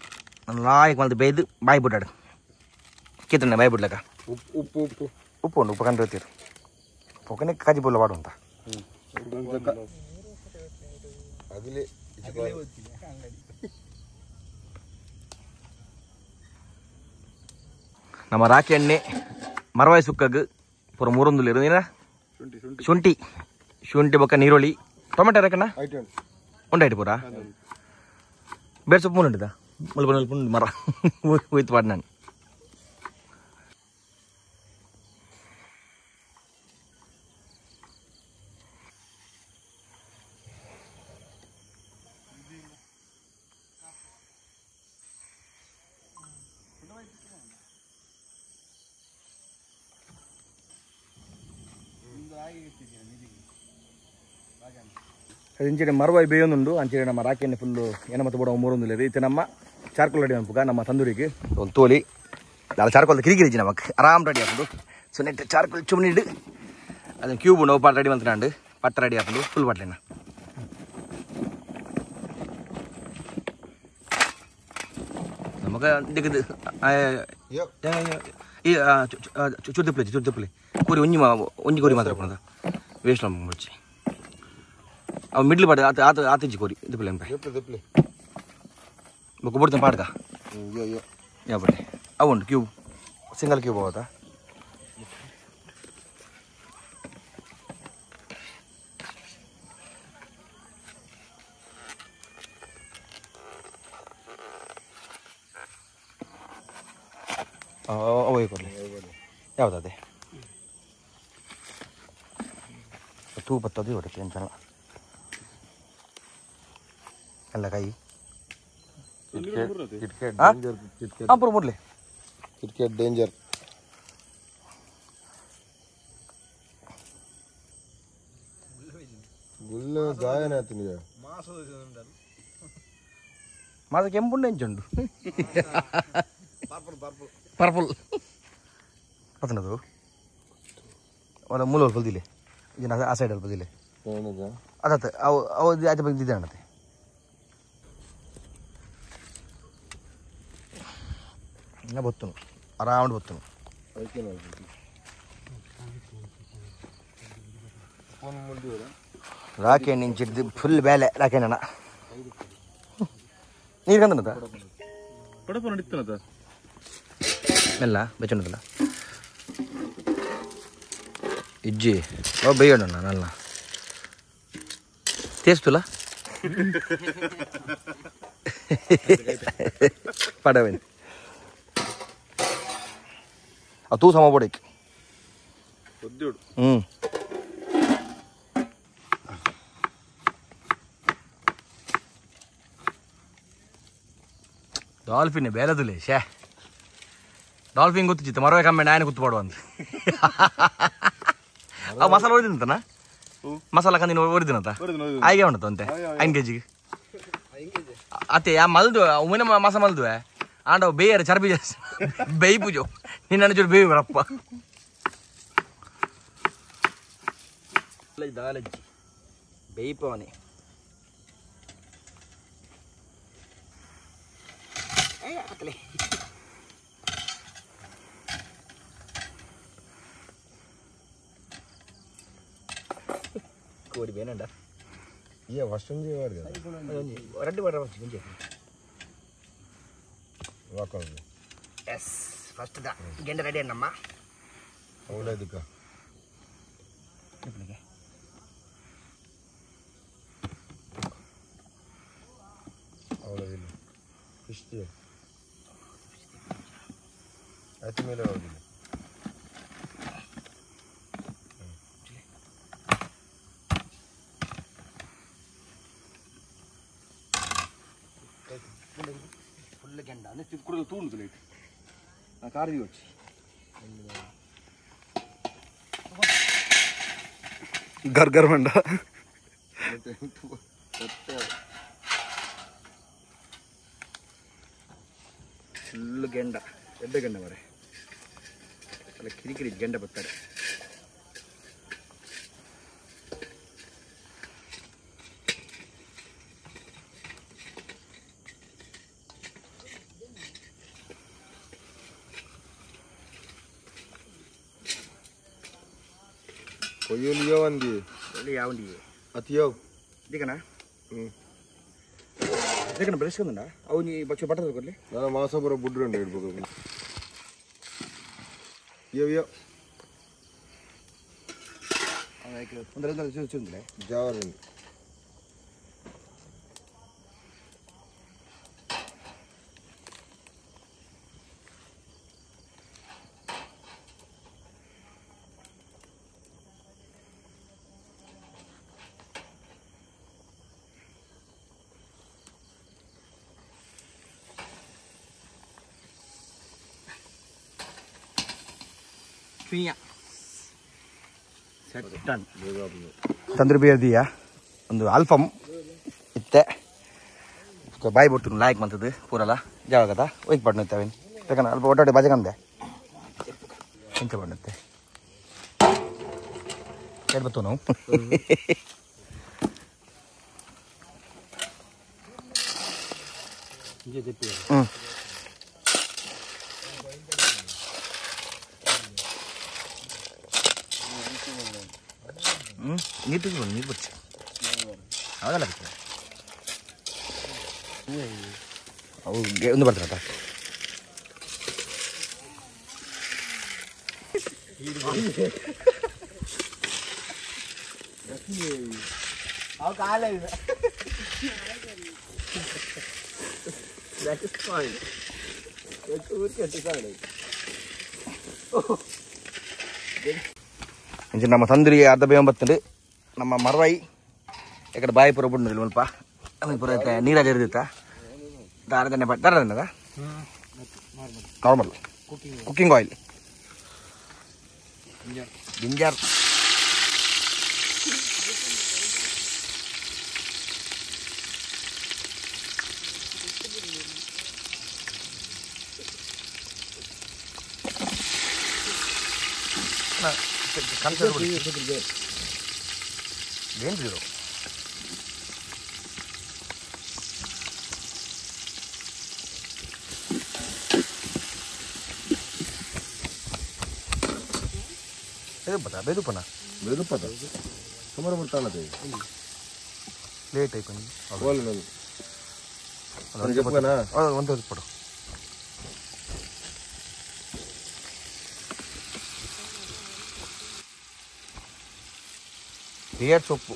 ನಾನು ಲಾಯಕ್ ಮಲ್ದು ಬೇಯ್ದು ಬಾಯಿ ಬಿಟ್ಟಾಡು ಕಿತ್ತನೆ ಬಾಯಿ ಬಿಡ್ಲಕ್ಕ ಉಪ್ಪು ಉಂಡು ಕಂಡು ಇರ್ತೀರಿ ಪೊಕ್ಕನೆ ಕಾಜಿ ಪುಲ್ಲ ಬಾಡು ಅಂತ ನಮ್ಮ ರಾಕಿ ಎಣ್ಣೆ ಮರವಾಯಿ ಸುಕ್ಕಗ್ ಪೂರ ಮೂರೊಂದು ಇರೋದಿನ ಶುಂಠಿ ಬೊಕ್ಕ ನೀರುಳ್ಳಿ ಟೊಮೆಟೊ ರಕಣ್ಣ ಉಂಟಾಯ್ತು ಪೂರ ಬೇರೆ ಸೊಪ್ಪು ಮುಂಡಿದ ಮುಲ್ಪ ಮರ ಹೋಯ್ತು ಪಾಡ್ ನಾನು ಇಂಚೆ ಮರವಾಯಿ ಬೇಯೊಂದುಂಡು ಅಂಚೆ ನಮ್ಮ ರಾಕಿ ಎಣ್ಣೆ ಫುಲ್ಲು ಎಣ್ಣೆ ಮತ್ತೆ ಬೋಡ ಮೂರೊಂದು ಇದು ನಮ್ಮ ಚಾರ್ಕೋಲ್ ರೆಡಿ ಅನ್ಪುಗ ನಮ್ಮ ತಂದೂರಿಗೆ ಒಂದು ತೋಲಿ ನಾಳೆ ಚಾರ್ಕೋಲ್ ಕಿರಿಕಿರಿಜಿ ನಮಕ್ ಆರಾಮ್ ರೆಡಿ ಹಾಕೊಂಡು ಸೊ ನೆಟ್ ಚಾರ್ಕೋಲ್ ಚುಮ್ನಿಡು ಅದನ್ನು ಕ್ಯೂಬ್ ಉಂಡು ಪಾಟ್ ರೆಡಿ ಮಂತ್ರಾಂಡು ಪಟ್ಟ ರೆಡಿ ಹಾಕೊಂಡು ಫುಲ್ ಬಾಟ್ಲೆನ ನಮಗ ದಿಗದು ಈ ಚುರ್ದಪ್ಪಲಿ ಕೂರಿ ಒಂಜಿ ಕೋರಿ ಮಾತ್ರ ಕೊಡೋದು ವೇಸ್ಟ್ ಮುಚ್ಚಿ ಅವು ಮಿಡ್ಲ್ ಪಾಡ ಆತಿಂಚಿ ಕೋರಿ ದಿಪ್ಪಲೆ ಬೊಕ್ಕ ಬಿಡ್ತೇನೆ ಪಾಡ್ಕ ಯಾವ ಬಟ್ಟೆ ಅವು ಉಂಟು ಕ್ಯೂಬ್ ಸಿಂಗಲ್ ಕ್ಯೂಬ್ ಅವತ್ತಾ ಅವೇ ಕೊಡಲಿ ಯಾವುದೇ ತೂ ಬತ್ತದು ಹೊಡೆತೆ ಅಂಚಲ್ಲ ಎಲ್ಲ ಕೈ ಪೂರ ಮುಡ್ಲಿ ಕಿಟ್ಕೆಟ್ ಡೇಂಜರ್ ಗುಲ್ಲ ಗಾಯನ ಆಯ್ತು ನೀವು ಮಾಸ ಕೆಂಪುಂಡೆ ಎಂಚುಂಡು ಪರ್ಪಲ್ ಪತ್ತನದು ಅವರ ಮೂಲ ಅಲ್ಪ ದಿಲೆ ಇದನ್ನ ಆ ಸೈಡ್ ಅಲ್ಪ ದಿಲೆ ಅದತ್ತೆ ಅವು ಅವು ಆಚೆ ಬಂದಿದ್ದೆ ಅನ್ನತ್ತೆ ಇನ್ನ ಬತ್ತನು ಆರಾಮ್ ಬತ್ತನು ರಾಕಿ ಎಣ್ಣೆ ಇಂಚಿಡ್ದು ಫುಲ್ ಬೇಲೆ ರಾಕಿ ಎಣ್ಣೆನ ನೀರು ಕಂದನದ ಪಡಪ ನಡೀತಾನದ ಮೆಲ್ಲ ಬೆಚ್ಚಣ್ಣದಲ್ಲ ಇಜ್ಜಿ ಓ ಬೇಯೋಣ ನಲ್ಲ ಟೇಸ್ಟುಲ್ಲ ಪಡವೇನು ತೂ ಸಮ ಪಡಕ್ಕೆ ಡಾಲ್ಫಿನ್ ಬೇರೆದುಲೇ ಶೇ ಡಾಲ್ಫಿನ್ ಗೊತ್ತಿತ್ತು ಮರವೇ ಕಮ್ಮಿ ನಾಯನ ಕೂತು ಪಾಡುವ ಅಂತ ಅವು ಮಸಾಲ ಹೊಡಿದಿನಂತನ ಮಸಾಲ ಕಂದಿನ ಹೊಡಿದಿನಂತ ಆಯ್ಕೆ ಉಂಟು ಅಂತೆ 5 kg ಅತ್ತೆ ಆ ಮಲ್ದು ಉಮ್ಮಿನ ಮಸ ಮಲ್ದುವೆ ಆಂಡ ಬೇಯರು ಚರ್ಬಿ ಬೇಯಿ ಪೂಜೋ ನಿನ್ನ ಚೂರು ಬೇಯಿ ಬರಪ್ಪ ದಾಲಜ್ಜಿ ಬೇಯಿಪವನೇ కోడి వేనంట ఇక ఫస్ట్ నుంచి వాడు కదా రెడ్డి పడవచ్చు కొంచెం ఎస్ ఫస్ట్ దా గెండ రెడీ అన్నమ్మా అవులేదు ఇక అవులేదు ఫిష్ అయితే మీరు అవుతుంది ఫుల్ గెండ అంటే చిక్కుడులు తూండు లేట్ నా కారు దిగొచ్చి గర్గర్ మండ ಫುಲ್ಲು ಗೆಂಡ ಎಡ್ಡೆ ಗೆಂಡ ಮರೆ ಅಲ್ಲ ಕಿರಿಕಿರಿ ಗೆಂಡ ಬರ್ತಾರೆ. ಕೊಯ್ಯಲಿಯೋ ಅಂದಿ ಒಳ್ಳೆ ಯಾವಂಡಿ ಅತಿಯೋ ಇದೀಗನಾ ಇದಕ್ಕನ ಬೆಳೆಸ್ಕೊಂಡ ಅವು ನೀ ಬಚ್ಚು ಬಟ್ಟದ ಕೊಡ್ಲಿ ನಾನು ಮಾಸಪುರ ಬುಡ್ರು ಅಂತ ಹೇಳ್ಬೇಕು ಯೋ ಒಂದರ ಚೂಂದಿಲ್ಲ ಜಾವರನ್ ತಂದ್ರೆ ಬೇರ್ದಿಯ ಒಂದು ಆಲ್ಫಮ್ ಇತ್ತೆ ಬಾಯಿ ಬಿಡ್ತು ಲಾಯ್ಕ್ ಮಂತದ್ದು ಪೂರಲ್ಲ ಜಾವಾಗದ ಒಯ್ಕ್ ಬಣ್ಣತ್ತೇವೆ ಬೇಕನ ಅಲ್ಪ ಒಟ್ಟಾಡೆ ಬಾಜಗಂದೆ ಎಂತ ಬಣ್ಣತ್ತೆ ಹೇಳ್ಬತ್ತು ನಾವು ನೀರು ತೆಗಿಬೋದು ನೀರು ಬಚ್ಚ ಆಗಲ್ಲ ಅವು ಒಂದು ಬರ್ತಾರ ನಮ್ಮ ತಂದ್ರಿಗೆ ಅರ್ಧ ಬೇವ ಬರ್ತಂಡು ನಮ್ಮ ಮರವಾಯಿ ಯಾಕಡೆ ಬಾಯಿ ಪುರ ಬಿಡ್ನು ಸ್ವಲ್ಪ ಅದಕ್ಕೆ ಪುರ ನೀರಾಜ ಇರ್ದಿತ್ತ ದಾರದನ್ನೇ ದಾರದನ್ನದ ನಾರ್ಮಲ್ ಕುಕ್ಕಿಂಗ್ ಆಯಿಲ್ ಜಿಂಜರ್ ಏನು ಜೀರೋ ಬೇದುಪನ ಬೆದುಪದ ಸುಮಾರು ಬರ್ತಾನದೆ ಲೇಟ್ ಆಯ್ತು ಒಂದು ಪಡು ಬಿಯರ್ ಸೊಪ್ಪು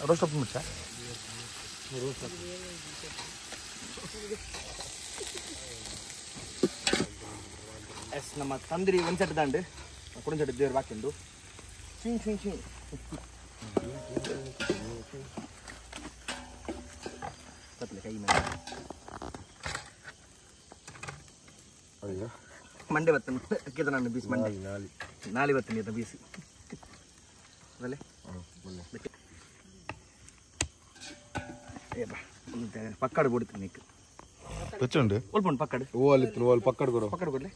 ರೋಸ್ ಸೊಪ್ಪು ಮಿರ್ಚ ಎಸ್ ನಮ್ಮ ತಂದ್ರಿ ಒಂದು ಸೆಟ್ ದಾಂಡು ಕುಡಿನ ಸೆಟ್ ದೇವ್ರು ಬಾಕಿಂಡು ಚಿಂಗ್ ಚಿಂಗ್ ಚಿಂಗ್ ತಪ್ಪಲೆ ಕೈ ಮೇಲೆ ಮಂಡೆ ಬರ್ತನೆ ಅಕ್ಕಿದ ನಾನು ಬೀಸ್ ಮಂಡೆ ನಾಳೆ ಬರ್ತನೆ ಅಂತ ಬೀಸಿ ಅದಲ್ಲೇ ಪಕ್ಕಡ ಕೊಡ್ತೀನಿ ನೀಕು ಹೆಚ್ಚುಂಡು ಸ್ವಲ್ಪ ಉಂಟು ಪಕ್ಕಡ ಓ ಅಲ್ಲಿ ಅಲ್ಲಿ ಪಕ್ಕಡ ಕೊಡು ಪಕ್ಕಡ ಕೊಡ್ಲಿ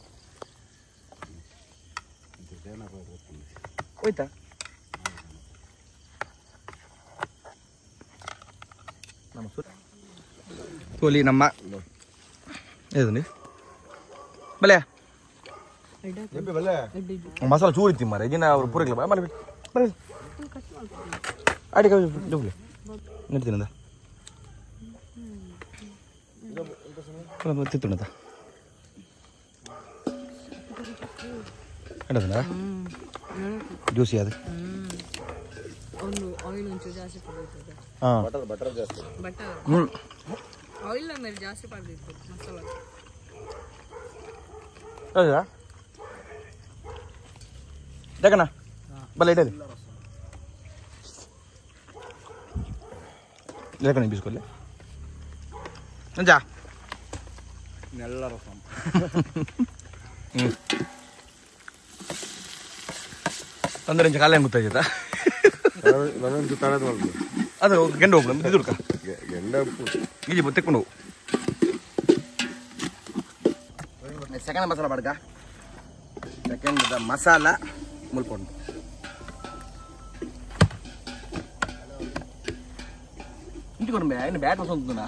ಹೋಯ್ತಾ ನಮ್ಮ ತೋಲಿ ನಮ್ಮ ಏದು ಬಲೆ ಮಸಾಲ ಚೂರು ಇತ್ತಿ ಮಾರೆ ಇದನ್ನ ಅವ್ರು ಪೂರೈಕ್ಲ ಬಲೆ ಬಲೆ ಅಡಿ ಡಬ್ಲೆ ನಡ್ತೀನಂದ ತಿತ್ತುಣದ ಅಡದಲ್ಲ ಜ್ಯೂಸಿ ಅದು ಒಂದು ಆಯಿಲ್ ಒಂಚೂರು ಜಾಸ್ತಿ ಪಡೆದಿರ್ತದೆ ಹಾಂ ಬಟರ್ ಜಾಸ್ತಿ ಬಟರ್ ಆಯಿಲ್ ಮೇಲೆ ಜಾಸ್ತಿ ಪಡೆದಿರ್ತದೆ ಮಸಾಲ ಹೌದಾ ಜಗನ ಬಲ್ಲ ಇಡಲಿ ಜಗನ ಬೀಸ್ಕೊಲ್ಲ ನಂಜ ಎಲ್ಲರೂ ಅಂದ್ರೆ ಇಂಚ ಕಾಲ ಗೊತ್ತಾಯ್ತಾ ನಾನೊಂದು ತಳದ ಮಾಡ್ಬೋದು ಅದು ಗೆಂಡ ಹೋಗ್ಲ ಇದುಡ್ಕ ಗೆಂಡ ಉಪ್ಪು ಈಜಿ ತೆಕ್ಕೊಂಡು ಹೋಗು ಸೆಕೆಂಡ್ ಮಸಾಲ ಬಡ್ಗ ಸೆಕೆಂಡ್ ಮಸಾಲ ಮುಲ್ಕೊಂಡು ಇಂಟಿಕೊಂಡು ಇನ್ನು ಬ್ಯಾಟ್ ಹೊಸಂತನಾ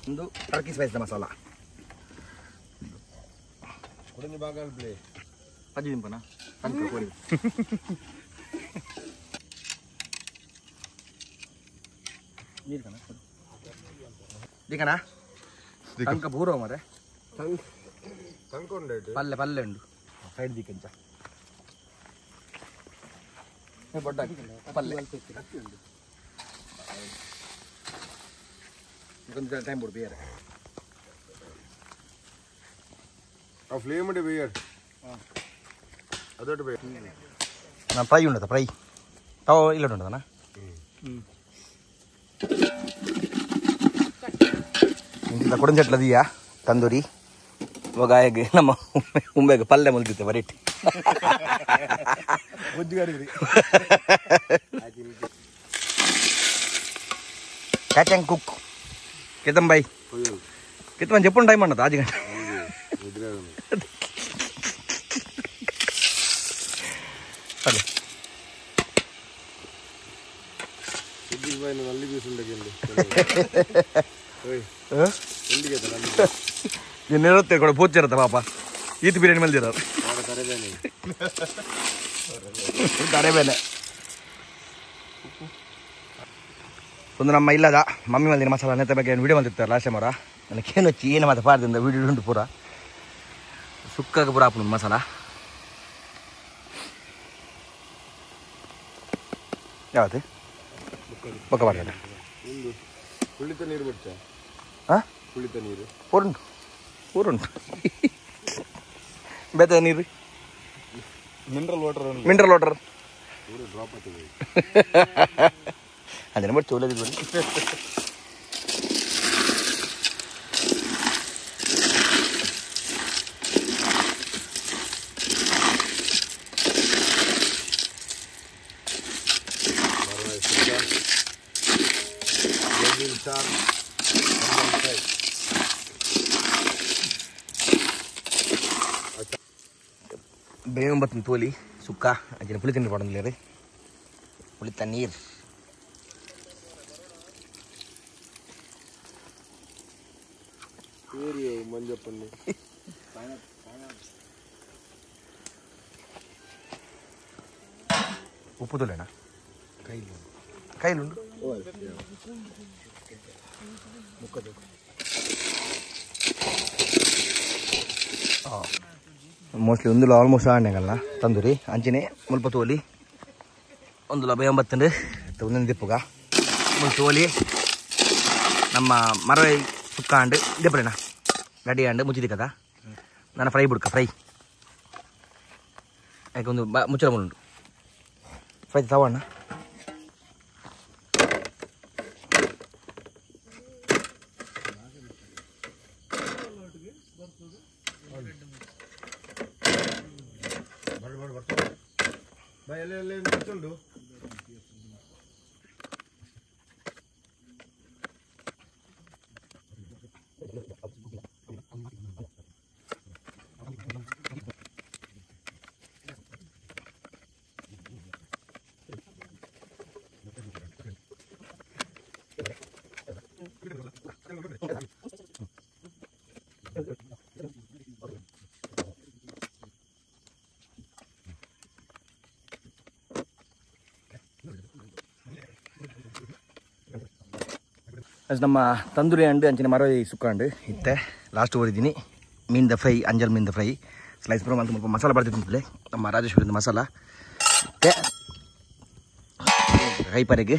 ಒಂದು ಟರ್ಕಿ ಸ್ಪೈಸ್ದ ಮಸಾಲ ಕುಡಿನಿ ಬಾಗಲ್ ಪ್ಲೇ ಪಜ್ಜಿ ದಿಂಪನ ತಂಕ ಕೋಳಿ ನೀರು ಕಣ ದಿಕಣ ತಂಕ ಬೂರೋ ಮರೆ ತಂಕೊಂಡೆ ಪಲ್ಲೆ ಪಲ್ಲೆ ಉಂಡು ಸೈಡ್ ದಿಕ್ಕಂಚ ಬೊಡ್ಡ ಪಲ್ಲೆ ಕೊಂಚ ಟೈಮ್ ಬಿಡು ಬೇರೆ ಆ ಫ್ಲೇಮ್ ಇಡಿ ಬೇಯರ್ ಅದೊಟ್ಟು ಬೇಯ ನಾನು ಫ್ರೈ ಉಂಡದ ಫ್ರೈ ತವ ಇಲ್ಲ ಉಂಟದನ ಇಂಥ ಕೊಡಂಚಟ್ಲದೀಯಾ ತಂದೂರಿ ಇವಾಗ ಹೇಗೆ ನಮ್ಮ ಮುಂಬೈಗೆ ಪಲ್ಯ ಮುಲ್ದಿತ್ತೆ ಬರೀಟಿ ಕ್ಯಾಚಂಗ್ ಕುಕ್ ಕೆತ್ತಂಬಾಯಿ ಕೆತ್ತಮನ್ చెప్పండి టైం అన్నది 5 గంటలు సరే ಸುದ್ದಿ ಬಾಯಿ ನಲ್ಲಿ ಬೀಸ್ ಉಂಡಗೆಂದು ಓಯ್ ಎಂದಿಗೆ ನಲ್ಲಿ నేను నేరొత్తే కూడా పోచ్చారత పాప ఈతి బిర్యానీ మళ్ళీ తిరారు ಮಾಡ ಕರೆದೇನೆ ತರೇಬೇನೆ ಒಂದು ನಮ್ಮ ಇಲ್ಲದ ಮಮ್ಮಿ ಮಲ್ದಿನ ಮಸಾಲ ನೆತ್ತ ಬಗ್ಗೆ ವಿಡಿಯೋ ಮಲ್ತಿರ್ತಾರೆ ಲಾಸ್ಟ್ ಟೈಮ್ ಅವರ ನನಗೇನು వచ్చి ಏನು ಮತ್ತೆ ಪಾರ್ದಿಂದ ವಿಡಿಯೋ ಉಂಟು ಪೂರ ಸುಕ್ಕಾಗ ಪೂರ ಹಾಪುನು ಮಸಾಲ ಯಾವತ್ತು ಬೊಕ್ಕ ಬರ್ತದೆ ಒಂದು ಕುಳಿತ ನೀರು ಬಿಡ್ತ ಹಾಂ ಕುಳಿತ ನೀರು ಪೂರುಂಟು ಪೂರುಂಟು ಬೇತ ನೀರು ಮಿನರಲ್ ವಾಟರ್ ಪೂರ ಡ್ರಾಪ್ ಆಗ್ತದೆ ಅದನ್ನ ಬಿಟ್ಟು ಒಳ್ಳೆದಿದ್ದು ಬನ್ನಿ ಬೇಗ ಬರ್ತಂದು ತೋಲಿ ಸುಕ್ಕ ಅಂಚಿನ ಪುಳಿ ತಿಂಡಿ ಪಡಂದಿಲ್ಲ ರೀ ಪುಳಿತ ನೀರು ಮಂಜಪ್ಪಣ್ಣಿ ಉಪ್ಪು ತುಲೆನಾ ಕೈಲುಂಡು ಮೋಸ್ಟ್ಲಿ ಒಂದುಲ ಆಲ್ಮೋಸ್ಟ್ ಆಣೆಗಲ್ಲ ತಂದೂರಿ ಅಂಚಿನೆ ಮುಲ್ಪ ತೋಲಿ ಒಂದುಲ ಬೇಂಬತ್ತಂಡು ಒಂದೊಂದು ದಿಪ್ಪುಗ ಮುಲ್ಪ ತೋಲಿ ನಮ್ಮ ಮರವೈ ಸುಕ್ಕ ಅಂಡು ದೆಪ್ಪರೇನ ರೆಡಿ ಅಂಡು ಮುಚ್ಚಿದಿ ಕದ ನಾನು ಫ್ರೈ ಬಿಡ್ಕ ಫ್ರೈ ಯಾಕೆ ಒಂದು ಮುಚ್ಚಳ ಮುಳ್ಳುಂಡು ಫ್ರೈ ತವಣ್ಣ ಎಲ್ಲ ನಿಂತುಂಡು ನಮ್ಮ ತಂದೂರಿ ಅಂಡು ಅಂಚಿನ ಮರವೈ ಸುಕ್ಕ ಅಂಡು ಇತ್ತೆ ಲಾಸ್ಟ್ ಓರಿದ್ದೀನಿ ಮೀನ್ದ ಫ್ರೈ ಅಂಜಲ್ ಮೀನ್ದ ಫ್ರೈ ಸ್ಲೈಸ್ ಪುರ ಸ್ವಲ್ಪ ಮಸಾಲ ಬರ್ತಿದ್ದೆ ನಮ್ಮ ರಾಜೇಶ್ವರಿಂದ ಮಸಾಲ ಇತ್ತೆ ಕೈಪರೆಗೆ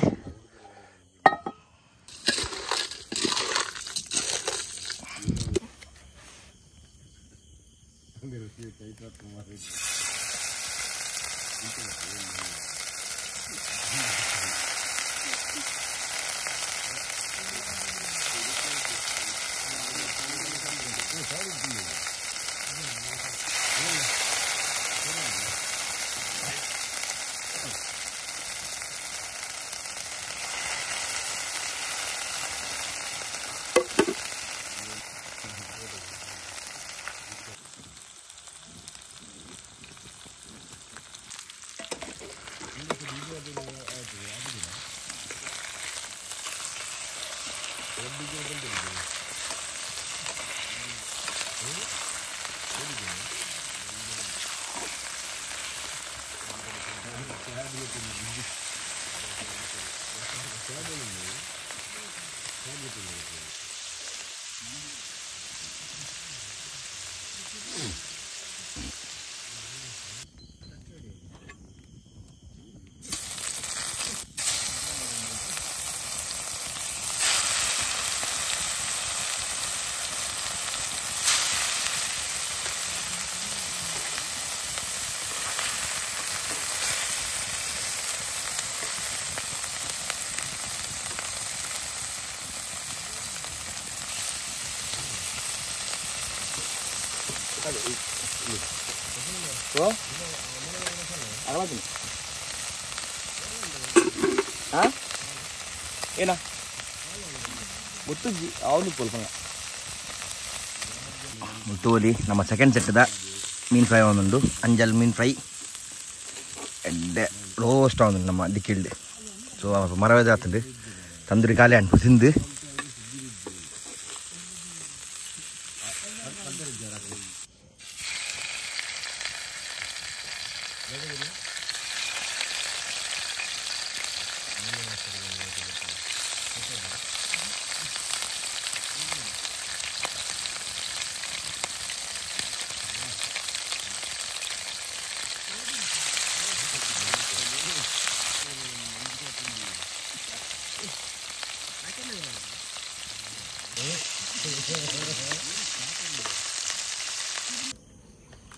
ಏನ ಮುತ್ತುಜ್ಜಿ ಅವನು ಸ್ವಲ್ಪ ಮುತ್ತುವಲಿ ನಮ್ಮ ಸೆಕೆಂಡ್ ಸೆಟ್ದ ಮೀನು ಫ್ರೈ ಒಂದುಂಡು ಅಂಜಲ್ ಮೀನು ಫ್ರೈ ಎಡ್ಡೆ ರೋಸ್ಟ್ ಆಗುಂಡು ನಮ್ಮ ದಿಕ್ಕಿಳ್ದು ಸೊ ಮರವೇದ ಆಗ್ತದೆ ತಂದೂರಿ ಖಾಲಿ ಹಣ್ಣು ತಿಂದು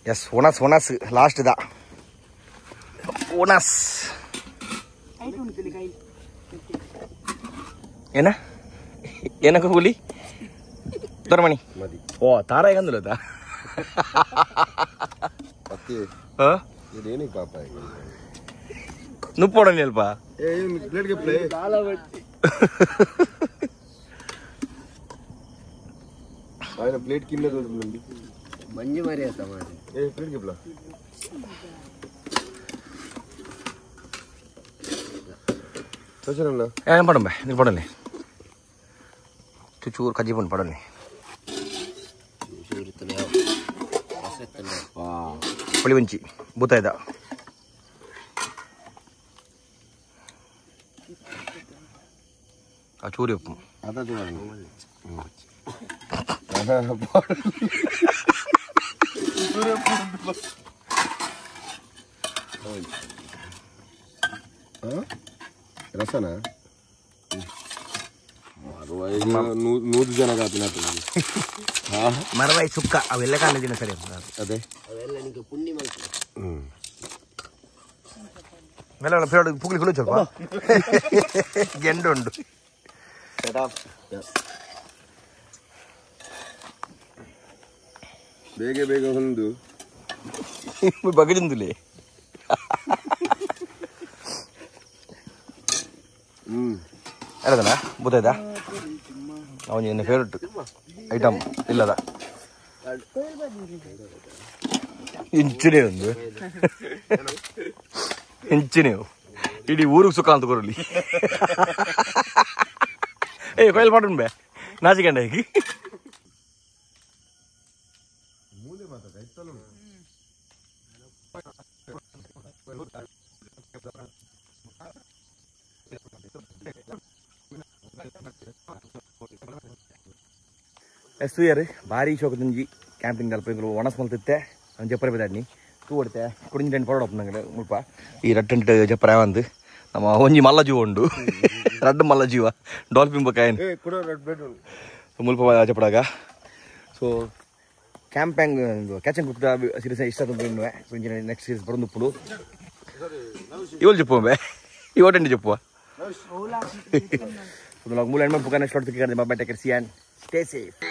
ಎಸ್ ಒಣಸ್ ಒಣಸ್ ಲಾಸ್ಟ್ ಇದ ಒಣಸ್ ಏನ ಏನಕ್ಕ ಹುಲಿ ದೊರಮಣಿ ಓ ತಾರ ಹೇಗಂದಿಲ್ಲ ಇದೇನಿಗೆ ಪಾಪ ನುಪ್ಪೋಡನಿ ಅಲ್ಪ ಪ್ಲೇಟ್ಗೆ ಪ್ಲೇ ఆయన ప్లేట్ కింద దొరుకుతుంది మంచి మరి అత్తమా ఏ ప్లేట్ కి ప్లా సచరన్న ఏం పడంబే నీకు పడలే చూచూరు కజ్జి పండు పడని పులి మంచి బూతాయిదా ఆ చూరి ఉప్పు అదా చూడండి ರಸನಾ ನೂರು ಜನ ಕಾಪಿನತ್ತು ಮರವಾಯಿ ಸುಕ್ಕ ಅವೆಲ್ಲ ಕಾಲೇಜಿನ ಸರಿ ಅದೇ ಅವೆಲ್ಲ ನಿಮಗೆ ಪುಣ್ಯ ಮಾಡ್ತಾರೆ ಮೇಲೆ ಫೇವರೇಟ್ ಪುಗ್ಲಿ ಕುಳಿ ಸ್ವಲ್ಪ ಗೆಂಡು ಉಂಡು ಬೇಗ ಬೇಗ ಒಂದು ಬಗದಿಂದುಲೇ ಅಲ್ಲದಲ್ಲ ಬೂತಾಯ್ತಾ ಅವನು ನಿನ್ನ ಫೇವ್ರೆಟ್ ಐಟಮ್ ಇಲ್ಲದ ಇಂಚಿನೇ ಒಂದು ಇಂಚಿನೇ ಇಡೀ ಊರಿಗೆ ಸುಖ ಅಂತ ಕೊರಲಿ ಏ ಕೊಯ್ಲು ಮಾಡೋಣ ಬೇ ನಾಚಿಕೊಂಡ ಹೇಗೆ ಎಷ್ಟು ಯಾರು ಭಾರಿ ಶೋಕದಿಂಜಿ ಕ್ಯಾಂಪಿಂಗ್ ಅಲ್ಪ ಇಂಗಳು ಒಣಸ್ ಮಲ್ತಿತ್ತೆ ಅವ್ನು ಜಪ್ಪರೆ ಬೇದಾಡ್ನಿ ತೂ ಹೊಡ್ತೆ ಕುಡಿಂಜಿ ಟೆಂಟ್ ಪರೋಡಪ್ಪ ನಂಗೆ ಮುಲ್ಪ ಈ ರಟ್ಟೆಂಟ್ ಜಪ್ಪರ ಒಂದು ನಮ್ಮ ಒಂಜಿ ಮಲ್ಲ ಜೀವ ಉಂಡು ರಡ್ಡು ಮಲ್ಲ ಜೀವ ಡಾಲ್ಫಿನ್ ಬಕಾಯನ್ ಮುಲ್ಪ ಜಪ್ಪಡಾಗ ಸೊ ಕ್ಯಾಂಪಿಂಗ್ ಕ್ಯಾಚಂಗ್ ಕುಕ್ದ ಸೀರೀಸ್ ಇಷ್ಟ ತುಂಬೆ ನೆಕ್ಸ್ಟ್ ಸೀರೀಸ್ ಬರೋದು ಇವಳು చెప్పు ಬೇ ಇವಟಂడి చెప్పు ಮೂಲ ಹೆಣ್ಮಕ್ಳು ನೆಕ್ಸ್ಟ್ ಹೊಡ್ತು ಕೇಳಿದೆ ಬಾಬಾ ಟೇಕ್ ಕೇರ್ ಸಿ ಆ್ಯಂಡ್ ಸ್ಟೇ ಸೇಫ್